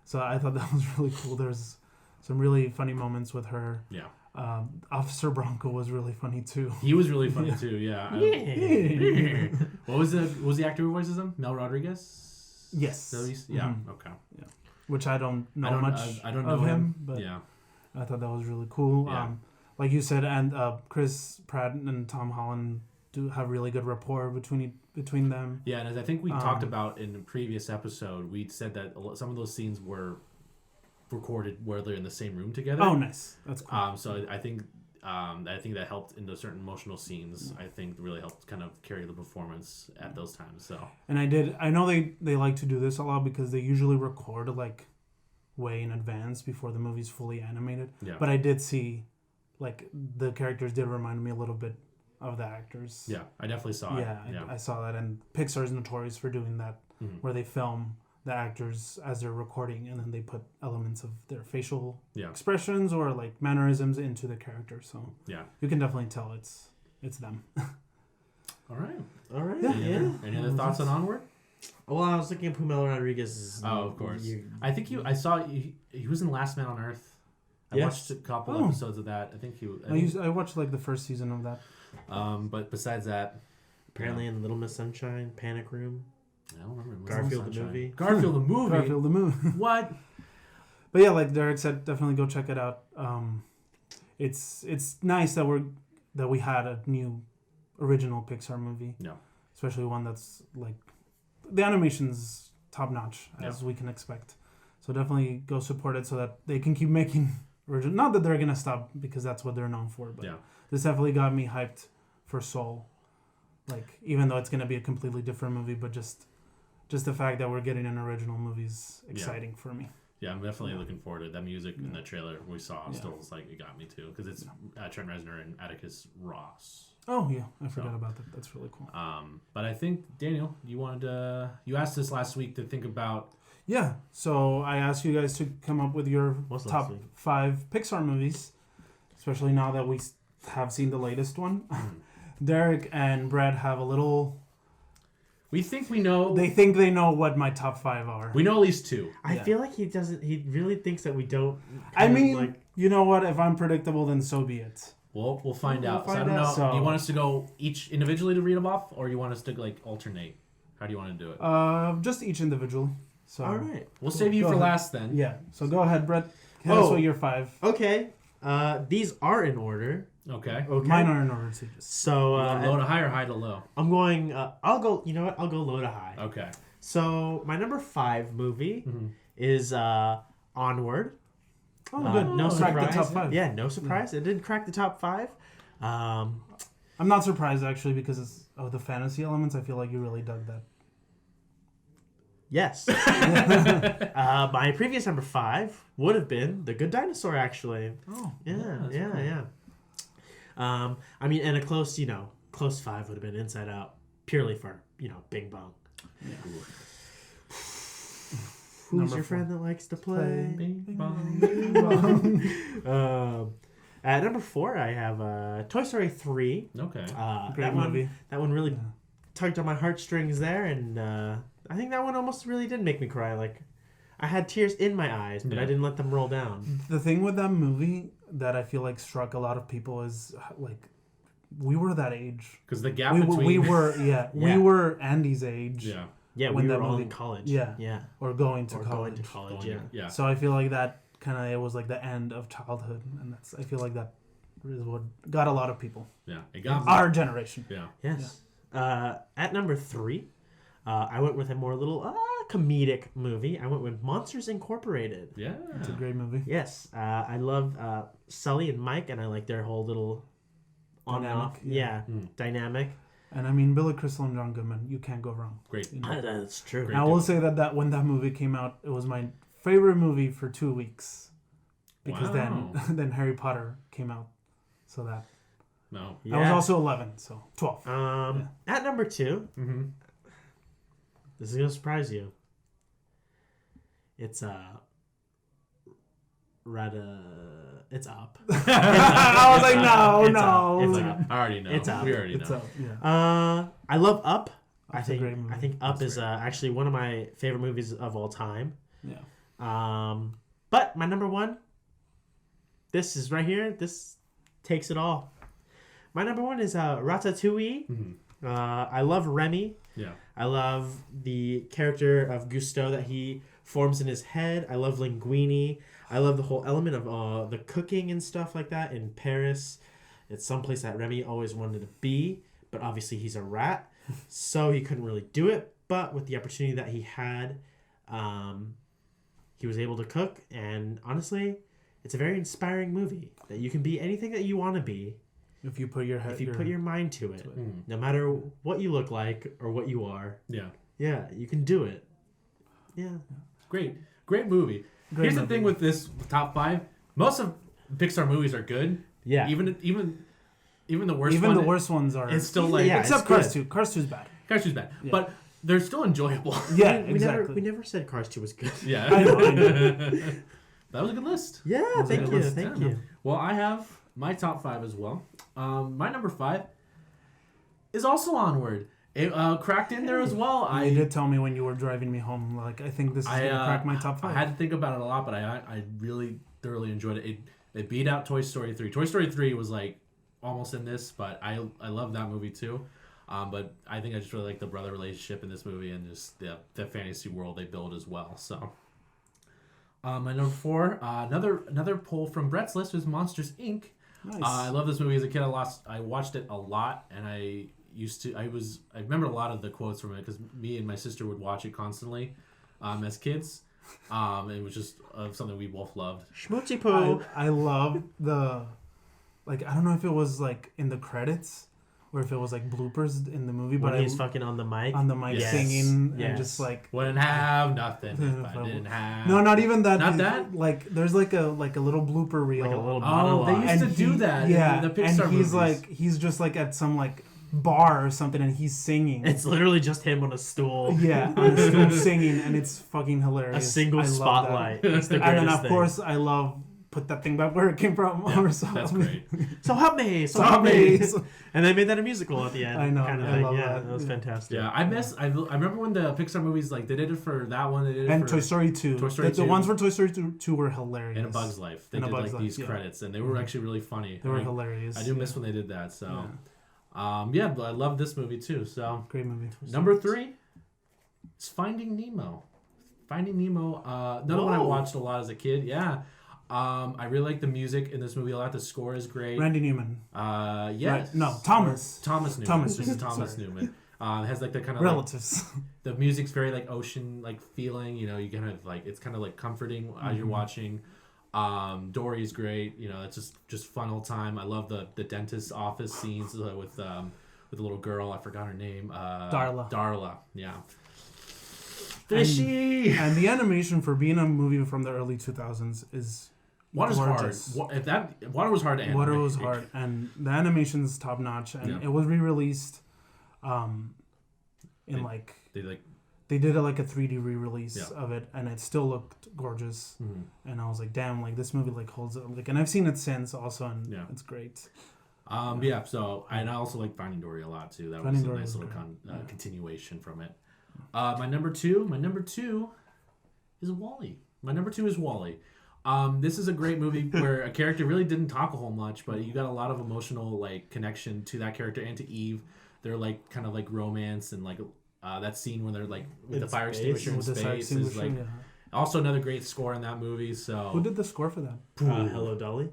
So I thought that was really cool. There's some really funny moments with her. Yeah. Officer Bronco was really funny too. He was really funny too. Yeah. What was the actor who voices him? Mel Rodriguez. Yes. Yeah. Mhm. Okay. Yeah. Which I don't know much I don't know of him, but yeah. I thought that was really cool. Yeah. Like you said, and Chris Pratt and Tom Holland do have really good rapport between them. Yeah, and as I think we talked about in the previous episode, we said that some of those scenes were recorded where they're in the same room together. Oh, nice. That's cool. So I think that helped in those certain emotional scenes. I think really helped kind of carry the performance at those times. So. And I know they like to do this a lot because they usually record like way in advance before the movie's fully animated. Yeah. But I did see, like, the characters did remind me a little bit of the actors. Yeah, I definitely saw it. Yeah, I saw that, and Pixar's notorious for doing that, where they film the actors as they're recording, and then they put elements of their facial expressions or like mannerisms into the character. So yeah, you can definitely tell it's them. All right. Yeah. Any other thoughts on Onward? Well, I was looking at Pumelo Rodriguez's. Oh, of course. I think I saw he was in Last Man on Earth. I watched a couple episodes of that. I think I watched like the first season of that. But besides that, apparently in Little Miss Sunshine, Panic Room, I don't remember. Garfield the movie. Garfield the movie. Garfield the movie. What? But yeah, like Derek said, definitely go check it out. It's nice that we had a new original Pixar movie. Yeah. Especially one that's like the animation's top notch as we can expect. So definitely go support it so that they can keep making original. Not that they're gonna stop because that's what they're known for, but this definitely got me hyped for Soul. Like, even though it's gonna be a completely different movie, but just the fact that we're getting an original movie is exciting for me. Yeah, I'm definitely looking forward to it. That music in the trailer we saw still was like, it got me too, because it's Trent Reznor and Atticus Ross. Oh yeah, I forgot about that. That's really cool. But I think Daniel, you asked us last week to think about. Yeah, so I asked you guys to come up with your top 5 Pixar movies, especially now that we have seen the latest one. Derek and Brad have a little. We think we know. They think they know what my top 5 are. We know at least 2. I feel like he doesn't. He really thinks that we don't. I mean, you know what? If I'm predictable, then so be it. Well, we'll find out. So I don't know. So, do you want us to go each individually to read them off, or you want us to like alternate? How do you want to do it? Just each individually. So all right. We'll save you for last then. Yeah. So go ahead, Brett. Tell us what your 5. Okay. These are in order. Okay. Mine are in order too. So low to high or high to low? I'm going. I'll go. You know what? I'll go low to high. Okay. So my number 5 movie is Onward. Oh, good. No surprise. Cracked the top 5. Yeah, no surprise. It didn't crack the top 5. I'm not surprised actually because of the fantasy elements. I feel like you really dug that. Yes. My previous number 5 would have been The Good Dinosaur, actually. Oh. Yeah. I mean, and a close 5 would have been Inside Out, purely for, Bing Bong. Yeah. Who's Number your 4. friend that likes to play? Bing bong. At number 4, I have Toy Story 3. Okay. Great movie. That one really tugged on my heartstrings there, and I think that one almost really did make me cry. Like, I had tears in my eyes, but I didn't let them roll down. The thing with that movie that I feel like struck a lot of people is like we were that age. Because the gap between we were Andy's age. Yeah. Yeah, when we that were all movie, in college. Yeah. Or going to college. Yeah. So I feel like that kind of it was like the end of childhood, and I feel like that is what got a lot of people. Yeah, it got Our generation. Yeah. Yes. At number 3, I went with a more little comedic movie. I went with Monsters Incorporated. Yeah. It's a great movie. Yes. I love Sully and Mike, and I like their whole little on and off. Dynamic, Yeah, dynamic. And I mean, Billy Crystal and John Goodman, you can't go wrong. Great. You know? That's true. Great. And I will say that when that movie came out, it was my favorite movie for 2 weeks. Because Wow. then Harry Potter came out. So that. No. I was also 11, so 12. At number 2, Mm-hmm. this is gonna surprise you. It's It's Up. I was like, no. It's Up. I already know. It's Up. We already It's know. up, yeah. I love Up. Up's a great movie. I think Up is actually one of my favorite movies of all time. Yeah. But my number 1, this is right here. This takes it all. My number 1 is Ratatouille. Mm-hmm. I love Remy. Yeah. I love the character of Gusteau that he forms in his head. I love Linguini. I love the whole element of the cooking and stuff like that in Paris. It's someplace that Remy always wanted to be, but obviously he's a rat, so he couldn't really do it. But with the opportunity that he had, he was able to cook, and honestly, it's a very inspiring movie that you can be anything that you want to be If you put your head, if you put your mind to it. No matter what you look like or what you are. Yeah. You can do it. Yeah. Great movie. Here's the thing with this top 5. Most of Pixar movies are good. Yeah. Even the worst even one, the worst ones are. it's still like except Cars 2. Cars 2 is bad. Cars 2 is bad. Yeah. But they're still enjoyable. Yeah, We exactly. never said Cars 2 was good. Yeah. I know. That was a good list. Yeah, Was it thank a you. list? Thank Yeah. you. Well, I have my top 5 as well. My number 5 is also Onward. It cracked in there as well. You did tell me when you were driving me home, like, I think this is going to crack my top 5. I had to think about it a lot, but I really thoroughly enjoyed it. It beat out Toy Story 3. Toy Story 3 was like almost in this, but I love that movie too. But I think I just really like the brother relationship in this movie and just the fantasy world they build as well. So, my number 4, another poll from Brett's list was Monsters Inc. Nice. I love this movie as a kid. I watched it a lot, and I remember a lot of the quotes from it because me and my sister would watch it constantly as kids. It was just something we both loved. Schmoochie poo. I love the, like, I don't know if it was like in the credits or if it was like bloopers in the movie, When but he's fucking on the mic. Yes. singing Yes. and just like. Wouldn't have nothing if I didn't have. No, not even that. Not that? Like, there's like a little blooper reel. Like a little Oh, they monologue. used to do that in the Pixar and movies. he's just like at some like bar or something and he's singing. It's literally just him on a stool. Yeah, on a stool singing, and it's fucking hilarious. A single I love that. spotlight. It's the And greatest then of thing. course I love put that thing back where it came from. Yeah, or so that's great. So help me. So So help me. amazing. And they made that a musical at the end. I know, Kind of I thing. love Yeah, that. that was Yeah. fantastic. Yeah, I remember when the Pixar movies, like, they did it for that one. They did it And for Toy Story 2. Toy Story the 2. ones for Toy Story 2 were hilarious. and A Bug's Life. They And A did Bug's like Life, these yeah. credits, and they were actually really funny. They were hilarious. I do miss when they did that. So, yeah, but I love this movie too. So, Great movie. number 3 is Finding Nemo. Finding Nemo. Another one I Whoa. watched a lot as a kid. Yeah. I really like the music in this movie a lot. The score is great. Randy Newman. Yes. Right. No, Thomas. Thomas Newman. Thomas This is Newman, Thomas sorry. Newman. It has like the kind of like, Relatives. the music's very like ocean like feeling. You know, you kind of like it's kind of like comforting as you're watching. Dory's great. You know, it's just fun all time. I love the dentist's office scenes with the little girl. I forgot her name. Darla. Darla. Yeah. Fishy. And the animation for being a movie from the early 2000s is Water's gorgeous. hard. Water was hard to animate. Water was hard, and the animation's top notch, and Yeah. it was re-released, in They- like They like. they did like a 3D re-release Yeah. of it, and it still looked gorgeous. Mhm. And I was like, damn, like this movie like holds up. Like, and I've seen it since also, and Yeah. it's great. Yeah. So and I also like Finding Dory a lot too. That Finding was a Dory nice was little great. continuation from it. My number two is Wall-E. My number 2 is Wall-E. This is a great movie where a character really didn't talk a whole much, but you got a lot of emotional like connection to that character and to Eve. They're like kind of like romance and like that scene where they're like with the fire extinguisher in With the fire space is like extinguisher, yeah. also another great score in that movie. So Who did the score for that? Hello, Dolly.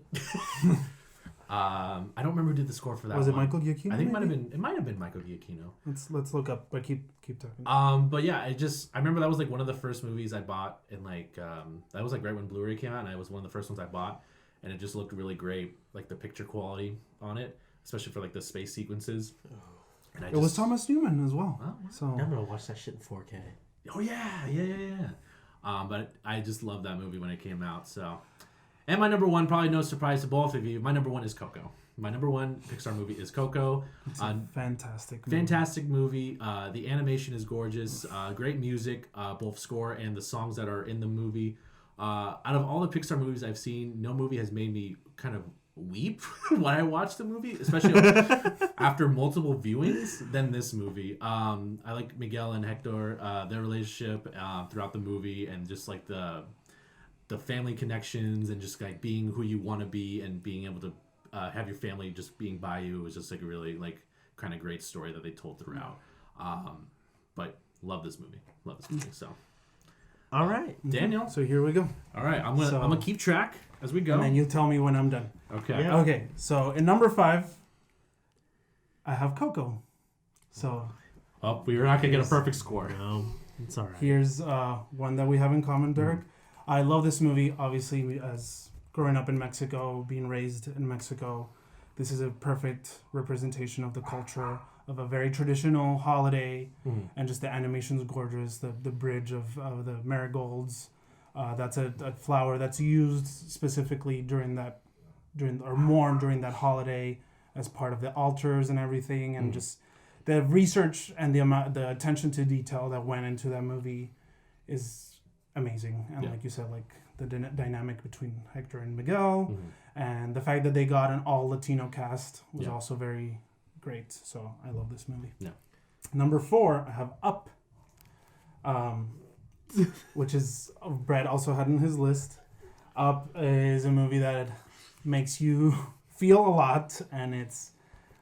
I don't remember who did the score for that. Was it one. Michael Giacchino? I think maybe? it might have been Michael Giacchino. Let's look up, but keep talking. But yeah, I remember that was like one of the first movies I bought, and like that was like right when Blu-ray came out, and it was one of the first ones I bought, and it just looked really great, like the picture quality on it, especially for like the space sequences. And It was Thomas Newman as well. Oh, So I'm gonna watch that shit in 4K. Oh yeah. But I just loved that movie when it came out. So, and my number one, probably no surprise to both of you, my number one is Coco. My number one Pixar movie is Coco. it's a fantastic movie. Fantastic movie. The animation is gorgeous. Great music, both score and the songs that are in the movie. Out of all the Pixar movies I've seen, no movie has made me kind of weep when I watch the movie, especially after multiple viewings, than this movie. I like Miguel and Hector, their relationship throughout the movie, and just like the family connections, and just like being who you want to be and being able to have your family just being by you is just like a really like kind of great story that they told throughout. But love this movie. So All right. Daniel. So here we go. All right, I'm gonna keep track as we go. And then you tell me when I'm done. Okay. Yeah. Okay, so in number 5, I have Coco. So Oh, we were not gonna get a perfect score. No, it's all right. here's one that we have in common, Derek. I love this movie. Obviously, as growing up in Mexico, being raised in Mexico, this is a perfect representation of the culture of a very traditional holiday, and just the animation's gorgeous. The bridge of the marigolds, that's a flower that's used specifically during that holiday as part of the altars and everything, and just the research and the attention to detail that went into that movie is amazing. And like you said, like the dynamic between Hector and Miguel, and the fact that they got an all Latino cast was also very great. So I love this movie. Yeah. Number 4, I have Up, which is Brett also had in his list. Up is a movie that makes you feel a lot, and it's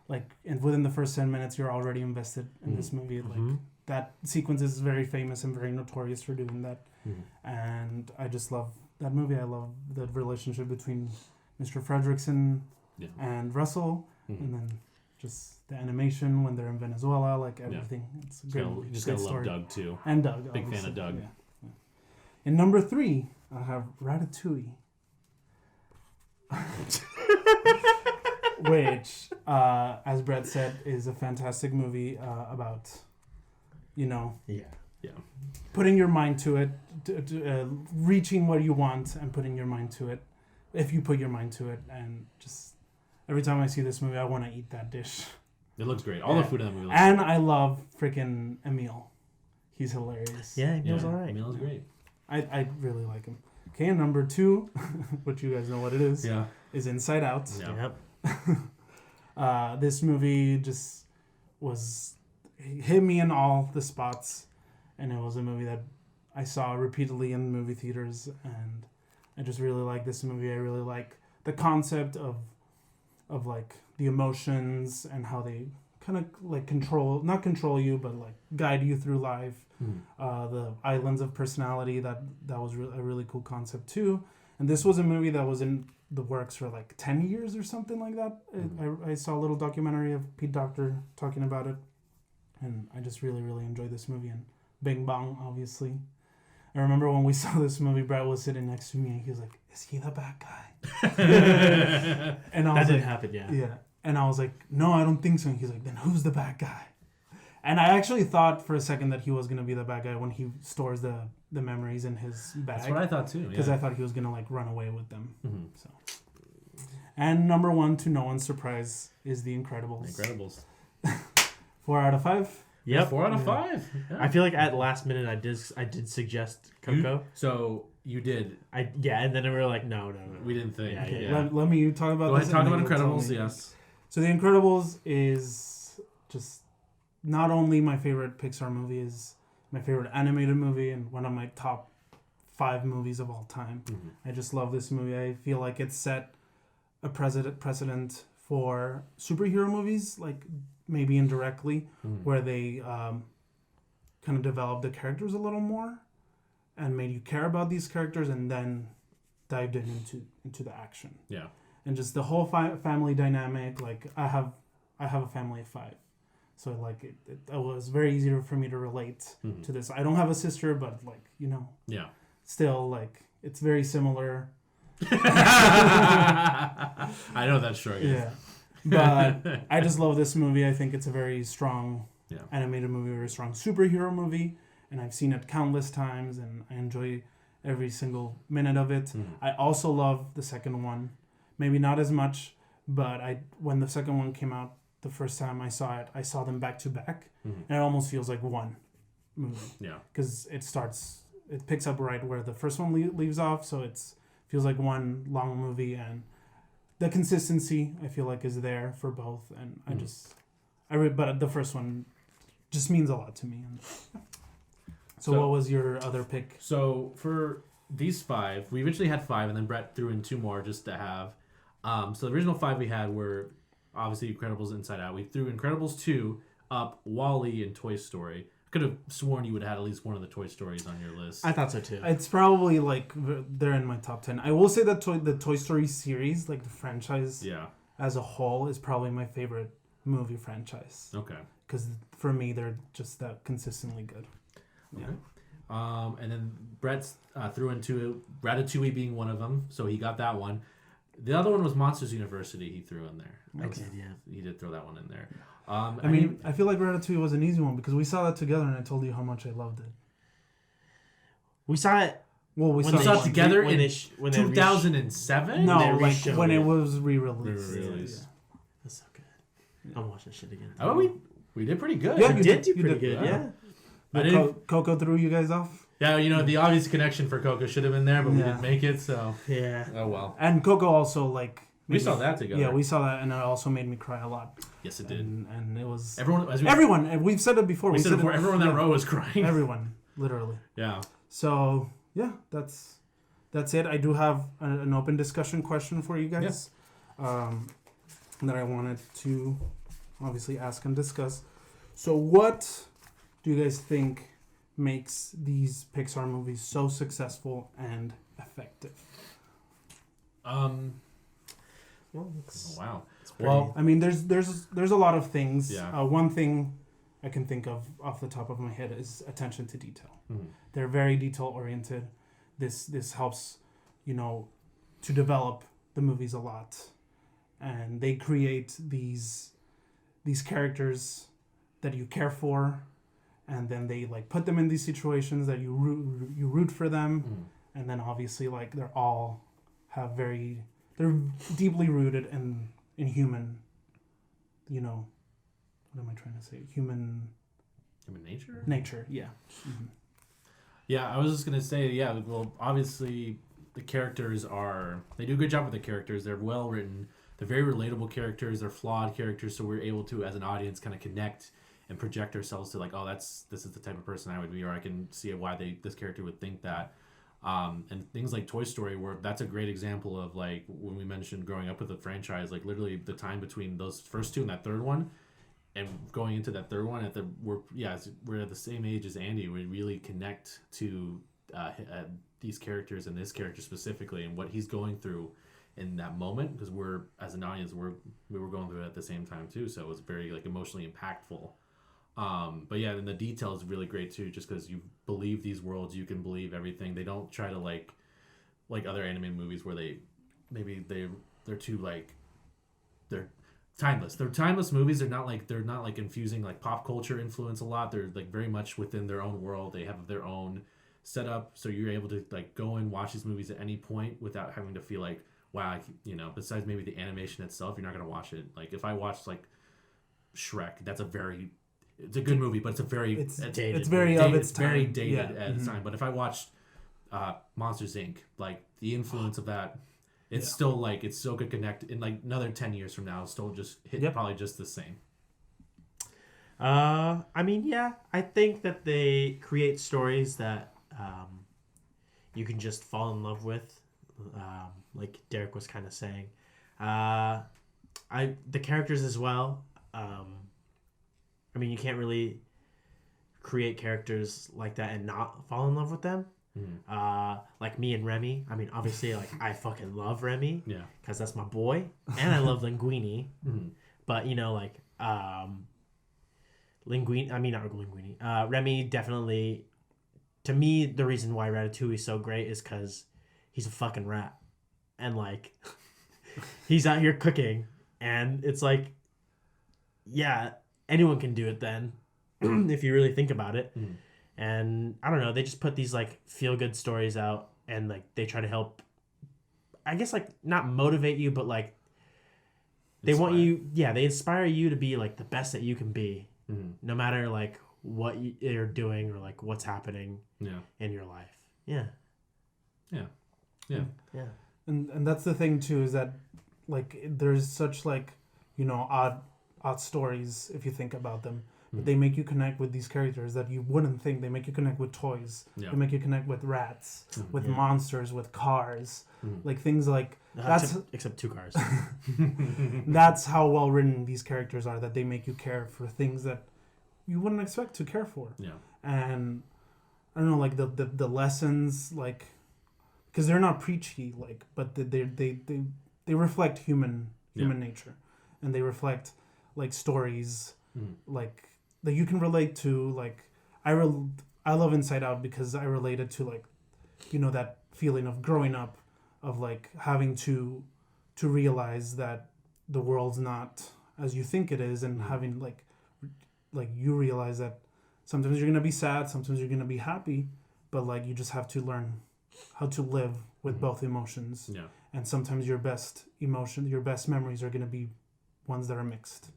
like, and within the first 10 minutes, you're already invested in this movie. Like that sequence is very famous and very notorious for doing that. And I just love that movie. I love the relationship between Mr. Fredrickson and Russell, and then just the animation when they're in Venezuela, like everything. It's a great movie. Just Great gotta love story. Doug too. And Doug. Big fan obviously. of Doug. Yeah. In number 3, I have Ratatouille. Which, as Brett said, is a fantastic movie about, putting your mind to it, reaching what you want and putting your mind to it, if you put your mind to it. And just every time I see this movie, I want to eat that dish. It looks great. All the food in that movie looks And great. I love freaking Emil. He's hilarious. Yeah, Emil's all right. Emil's great. I really like him. Okay, and number 2, which you guys know what it is, is Inside Out. Yeah. Yep. This movie just hit me in all the spots, and it was a movie that I saw repeatedly in movie theaters, and I just really like this movie. I really like the concept of like the emotions and how they kind of like not control you, but like guide you through life. The islands of personality, that was a really cool concept too. And this was a movie that was in the works for like 10 years or something like that. I saw a little documentary of Pete Docter talking about it, and I just really, really enjoyed this movie. And Bing Bong, obviously. I remember when we saw this movie, Brett was sitting next to me, and he was like, "Is he the bad guy?" And I was That didn't like, happen, yeah. Yeah. And I was like, "No, I don't think so." And he's like, "Then who's the bad guy?" And I actually thought for a second that he was going to be the bad guy when he stores the memories in his bag. That's what I thought too. Because I thought he was going to like run away with them. So. And number 1, to no one's surprise, is The Incredibles. Incredibles. 4 out of 5. Yep. 4 out of 5. Yeah. I feel like at last minute I did suggest Coco. So you did. And then we were like, no. We didn't think. Yeah, Yeah. Let me talk about Go this. ahead, talk and about then you'll tell Incredibles. me. Yes. So The Incredibles is just not only my favorite Pixar movie, is my favorite animated movie and one of my top 5 movies of all time. I just love this movie. I feel like it set a precedent for superhero movies, like maybe indirectly, where they kind of developed the characters a little more and made you care about these characters, and then dived into the action. Yeah. and just the whole family dynamic. Like I have a family of 5, so like it was very easy for me to relate to this. I don't have a sister, but like Yeah. still like it's very similar. I know that's true. Yeah, but I just love this movie. I think it's a very strong Yeah. animated movie, a very strong superhero movie, and I've seen it countless times, and I enjoy every single minute of it. I also love the second one, maybe not as much, but when the second one came out, the first time I saw it, I saw them back to back, and it almost feels like one movie. Yeah. Because it picks up right where the first one leaves off, so feels like one long movie, and the consistency I feel like is there for both, and but the first one just means a lot to me. So what was your other pick? So for these 5, we originally had 5, and then Brett threw in 2 more just to have. So the original 5 we had were obviously Incredibles, Inside Out. We threw Incredibles 2, Up, Wall-E, and Toy Story. I could have sworn you would have had at least one of the Toy Stories on your list. I thought so too. It's probably like they're in my top 10. I will say that the Toy Story series, like the franchise as a whole, is probably my favorite movie franchise. Okay. Because for me, they're just that consistently good. Okay. And then Brett threw into Ratatouille being one of them, so he got that one. The other one was Monsters University. He threw in there. He did throw that one in there. I mean, I feel like Ratatouille was an easy one because we saw that together, and I told you how much I loved it. We saw it. Well, we saw it together when in 2007. No, they like reshowed when it it. was re-released. Re-released. Yeah. That's so good. I'm watching shit again. Oh, we did pretty good. Yeah, We did do pretty good. Yeah. Yeah. I didn't. Coco threw you guys off. Yeah, the obvious connection for Coco should have been there, but we didn't make it. So Yeah. oh well. And Coco also We saw that together. Yeah, we saw that, and it also made me cry a lot. Yes, it did. And it was everyone. And we've said it before. We said it before. Everyone in that row was crying. Everyone, literally. Yeah. So yeah, that's it. I do have an open discussion question for you guys, that I wanted to obviously ask and discuss. So what do you guys think makes these Pixar movies so successful and effective? Well, Wow. Well, I mean, there's a lot of things. Yeah. One thing I can think of off the top of my head is attention to detail. They're very detail oriented. This helps, to develop the movies a lot, and they create these characters that you care for, and then they put them in these situations that you root for them, and then obviously they're deeply rooted in human, what am I trying to say? Human nature? Nature, yeah. Mm-hmm. Yeah, I was just going to say, well, obviously the characters they do a good job with the characters. They're well written. They're very relatable characters. They're flawed characters, so we're able to, as an audience, kind of connect and project ourselves to this is the type of person I would be, or I can see why this character would think that. And things like Toy Story, where that's a great example of when we mentioned growing up with the franchise, literally the time between those first 2 and that third one, and going into that third one we're at the same age as Andy. We really connect to these characters and this character specifically and what he's going through in that moment, because we're, as an audience, we were going through it at the same time too, so it was very emotionally impactful. But yeah, and the detail is really great too, just because you believe these worlds, you can believe everything. They don't try to like other animated movies where they're too they're timeless. They're timeless movies. They're not infusing pop culture influence a lot. They're very much within their own world. They have their own setup, so you're able to go and watch these movies at any point without having to feel wow, besides maybe the animation itself, you're not gonna watch it. If I watched Shrek, it's a good movie, but it's dated. It's very of its time. Very dated at its time. But if I watched Monsters Inc., the influence of that, it's still it's still could connect in another 10 years from now. It's still just probably just the same. I think that they create stories that you can just fall in love with, like Derek was kind of saying. The characters as well. You can't really create characters like that and not fall in love with them. Like me and Remy. I mean, obviously, like I fucking love Remy. Yeah. Because that's my boy, and I love Linguini. But like Linguini. I mean, not Linguini. Remy definitely. To me, the reason why Ratatouille is so great is because he's a fucking rat, and like he's out here cooking, and it's like, yeah, anyone can do it then, if you really think about it. And I don't know, they just put these like feel good stories out, and like they try to help. I guess like not motivate you, but like they want you. Yeah, they inspire you to be like the best that you can be, no matter like what you're doing or like what's happening in your life. Yeah. And that's the thing too, is that like there's such like, odd stories if you think about them. But they make you connect with these characters that you wouldn't think. They make you connect with toys. They make you connect with rats, with monsters, with cars, like things like except 2 cars. That's how well written these characters are. That they make you care for things that you wouldn't expect to care for. And I don't know, like the lessons, like, because they're not preachy, like, but they reflect human nature, and they reflect like stories, like that you can relate to. Like I love Inside Out because I related to like, that feeling of growing up, of like having to realize that the world's not as you think it is, and having like you realize that sometimes you're gonna be sad, sometimes you're gonna be happy, but like you just have to learn how to live with both emotions. And sometimes your best memories are gonna be ones that are mixed,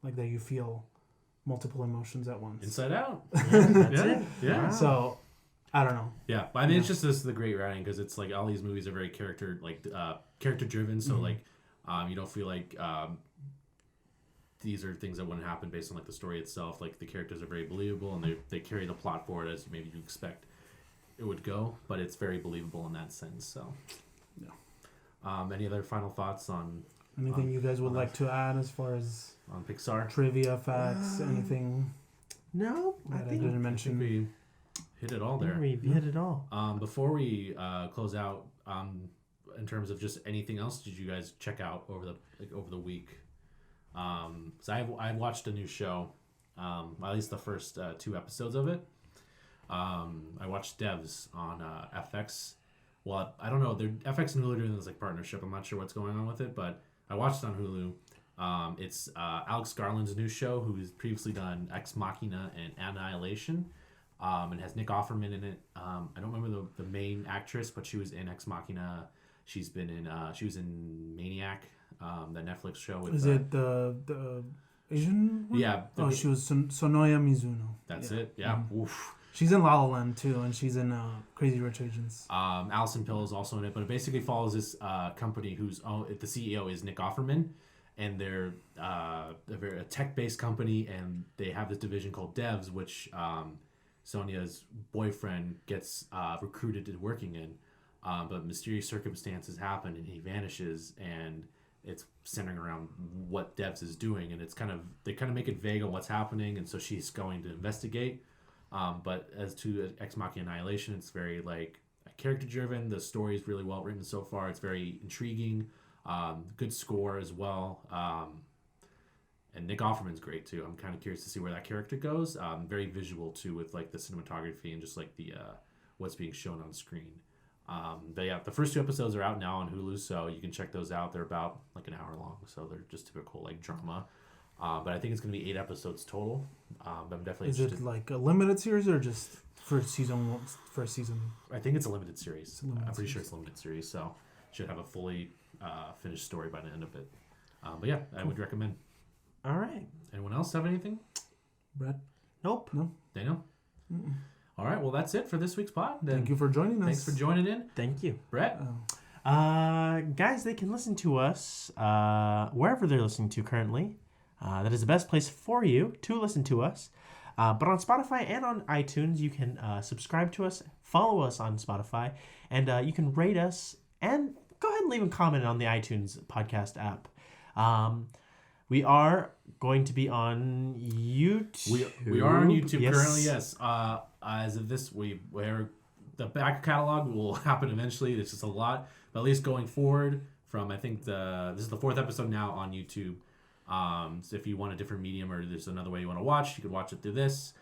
like that you feel multiple emotions at once. Inside Out. Yeah. So I don't know. Yeah, I mean, it's just the great writing, because it's like all these movies are very character driven. So like, you don't feel like these are things that wouldn't happen based on like the story itself. Like the characters are very believable, and they carry the plot forward as maybe you expect it would go, but it's very believable in that sense. So, any other final thoughts on anything you guys would like to add as far as on Pixar trivia, facts, anything? No, I that I didn't mention. We hit it all there. We hit it all. Before we close out, in terms of just anything else, did you guys check out over the week? So I watched a new show, at least the first 2 episodes of it. I watched Devs on FX. Well, I don't know. FX and Hulu are doing this like partnership. I'm not sure what's going on with it, but I watched it on Hulu. It's Alex Garland's new show, who's previously done Ex Machina and Annihilation. It has Nick Offerman in it. I don't remember the main actress, but she was in Ex Machina. She was in Maniac, the Netflix show. With, is it the Asian one? Yeah. She was Sonoya Mizuno. That's it. Yeah. Oof. She's in La La Land too, and she's in Crazy Rich Asians. Allison Pill is also in it, but it basically follows this company whose the CEO is Nick Offerman, and they're a tech-based company, and they have this division called Devs, which Sonia's boyfriend gets recruited to working in, but mysterious circumstances happen, and he vanishes, and it's centering around what Devs is doing, and they kind of make it vague on what's happening, and so she's going to investigate. But as to Ex Machina Annihilation, it's very like character driven. The story is really well written so far. It's very intriguing. Good score as well. And Nick Offerman's great too. I'm kind of curious to see where that character goes. Very visual too, with like the cinematography and just like the what's being shown on screen. But yeah, the first 2 episodes are out now on Hulu, so you can check those out. They're about like an hour long, so they're just typical like drama. But I think it's going to be 8 episodes total. But I'm definitely interested. Is it like a limited series or just first season? I think it's a limited series. I'm pretty sure it's a limited series, so should have a fully finished story by the end of it. But yeah, I would recommend. All right. Anyone else have anything? Brett? Nope. No. Daniel? Mm-mm. All right. Well, that's it for this week's pod. Then thank you for joining us. Thanks for joining in. Thank you. Brett? Guys, they can listen to us wherever they're listening to currently. That is the best place for you to listen to us. But on Spotify and on iTunes, you can subscribe to us, follow us on Spotify, and you can rate us and go ahead and leave a comment on the iTunes podcast app. We are going to be on YouTube. We are on YouTube yes. currently, yes. As of this, we're the back catalog will happen eventually. There's just a lot, but at least going forward from I think this is the 4th episode now on YouTube. So if you want a different medium or there's another way you want to watch, you can watch it through this.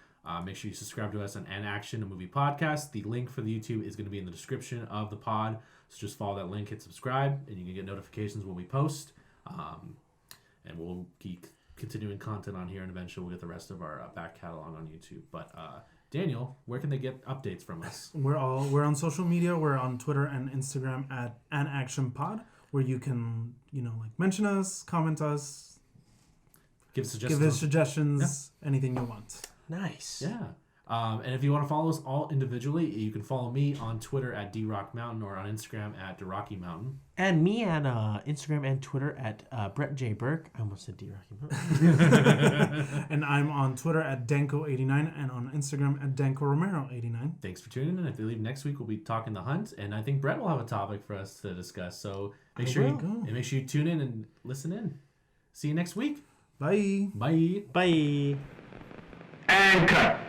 Make sure you subscribe to us on An Action, a movie podcast. The link for the YouTube is going to be in the description of the pod. So just follow that link, hit subscribe, and you can get notifications when we post. And we'll keep continuing content on here, and eventually we'll get the rest of our back catalog on YouTube. But Daniel, where can they get updates from us? We're on social media. We're on Twitter and Instagram at An Action Pod, where you can mention us, comment us, give us suggestions, anything you want. Nice. Yeah. And if you want to follow us all individually, you can follow me on Twitter at DRockMountain or on Instagram at DRockyMountain. And me on Instagram and Twitter at Brett J. Burke. I almost said DRockyMountain. And I'm on Twitter at Danko89 and on Instagram at DankoRomero89. Thanks for tuning in. I believe next week we'll be talking The Hunt, and I think Brett will have a topic for us to discuss. So make sure you tune in and listen in. See you next week. Bye. Bye. Bye. And cut.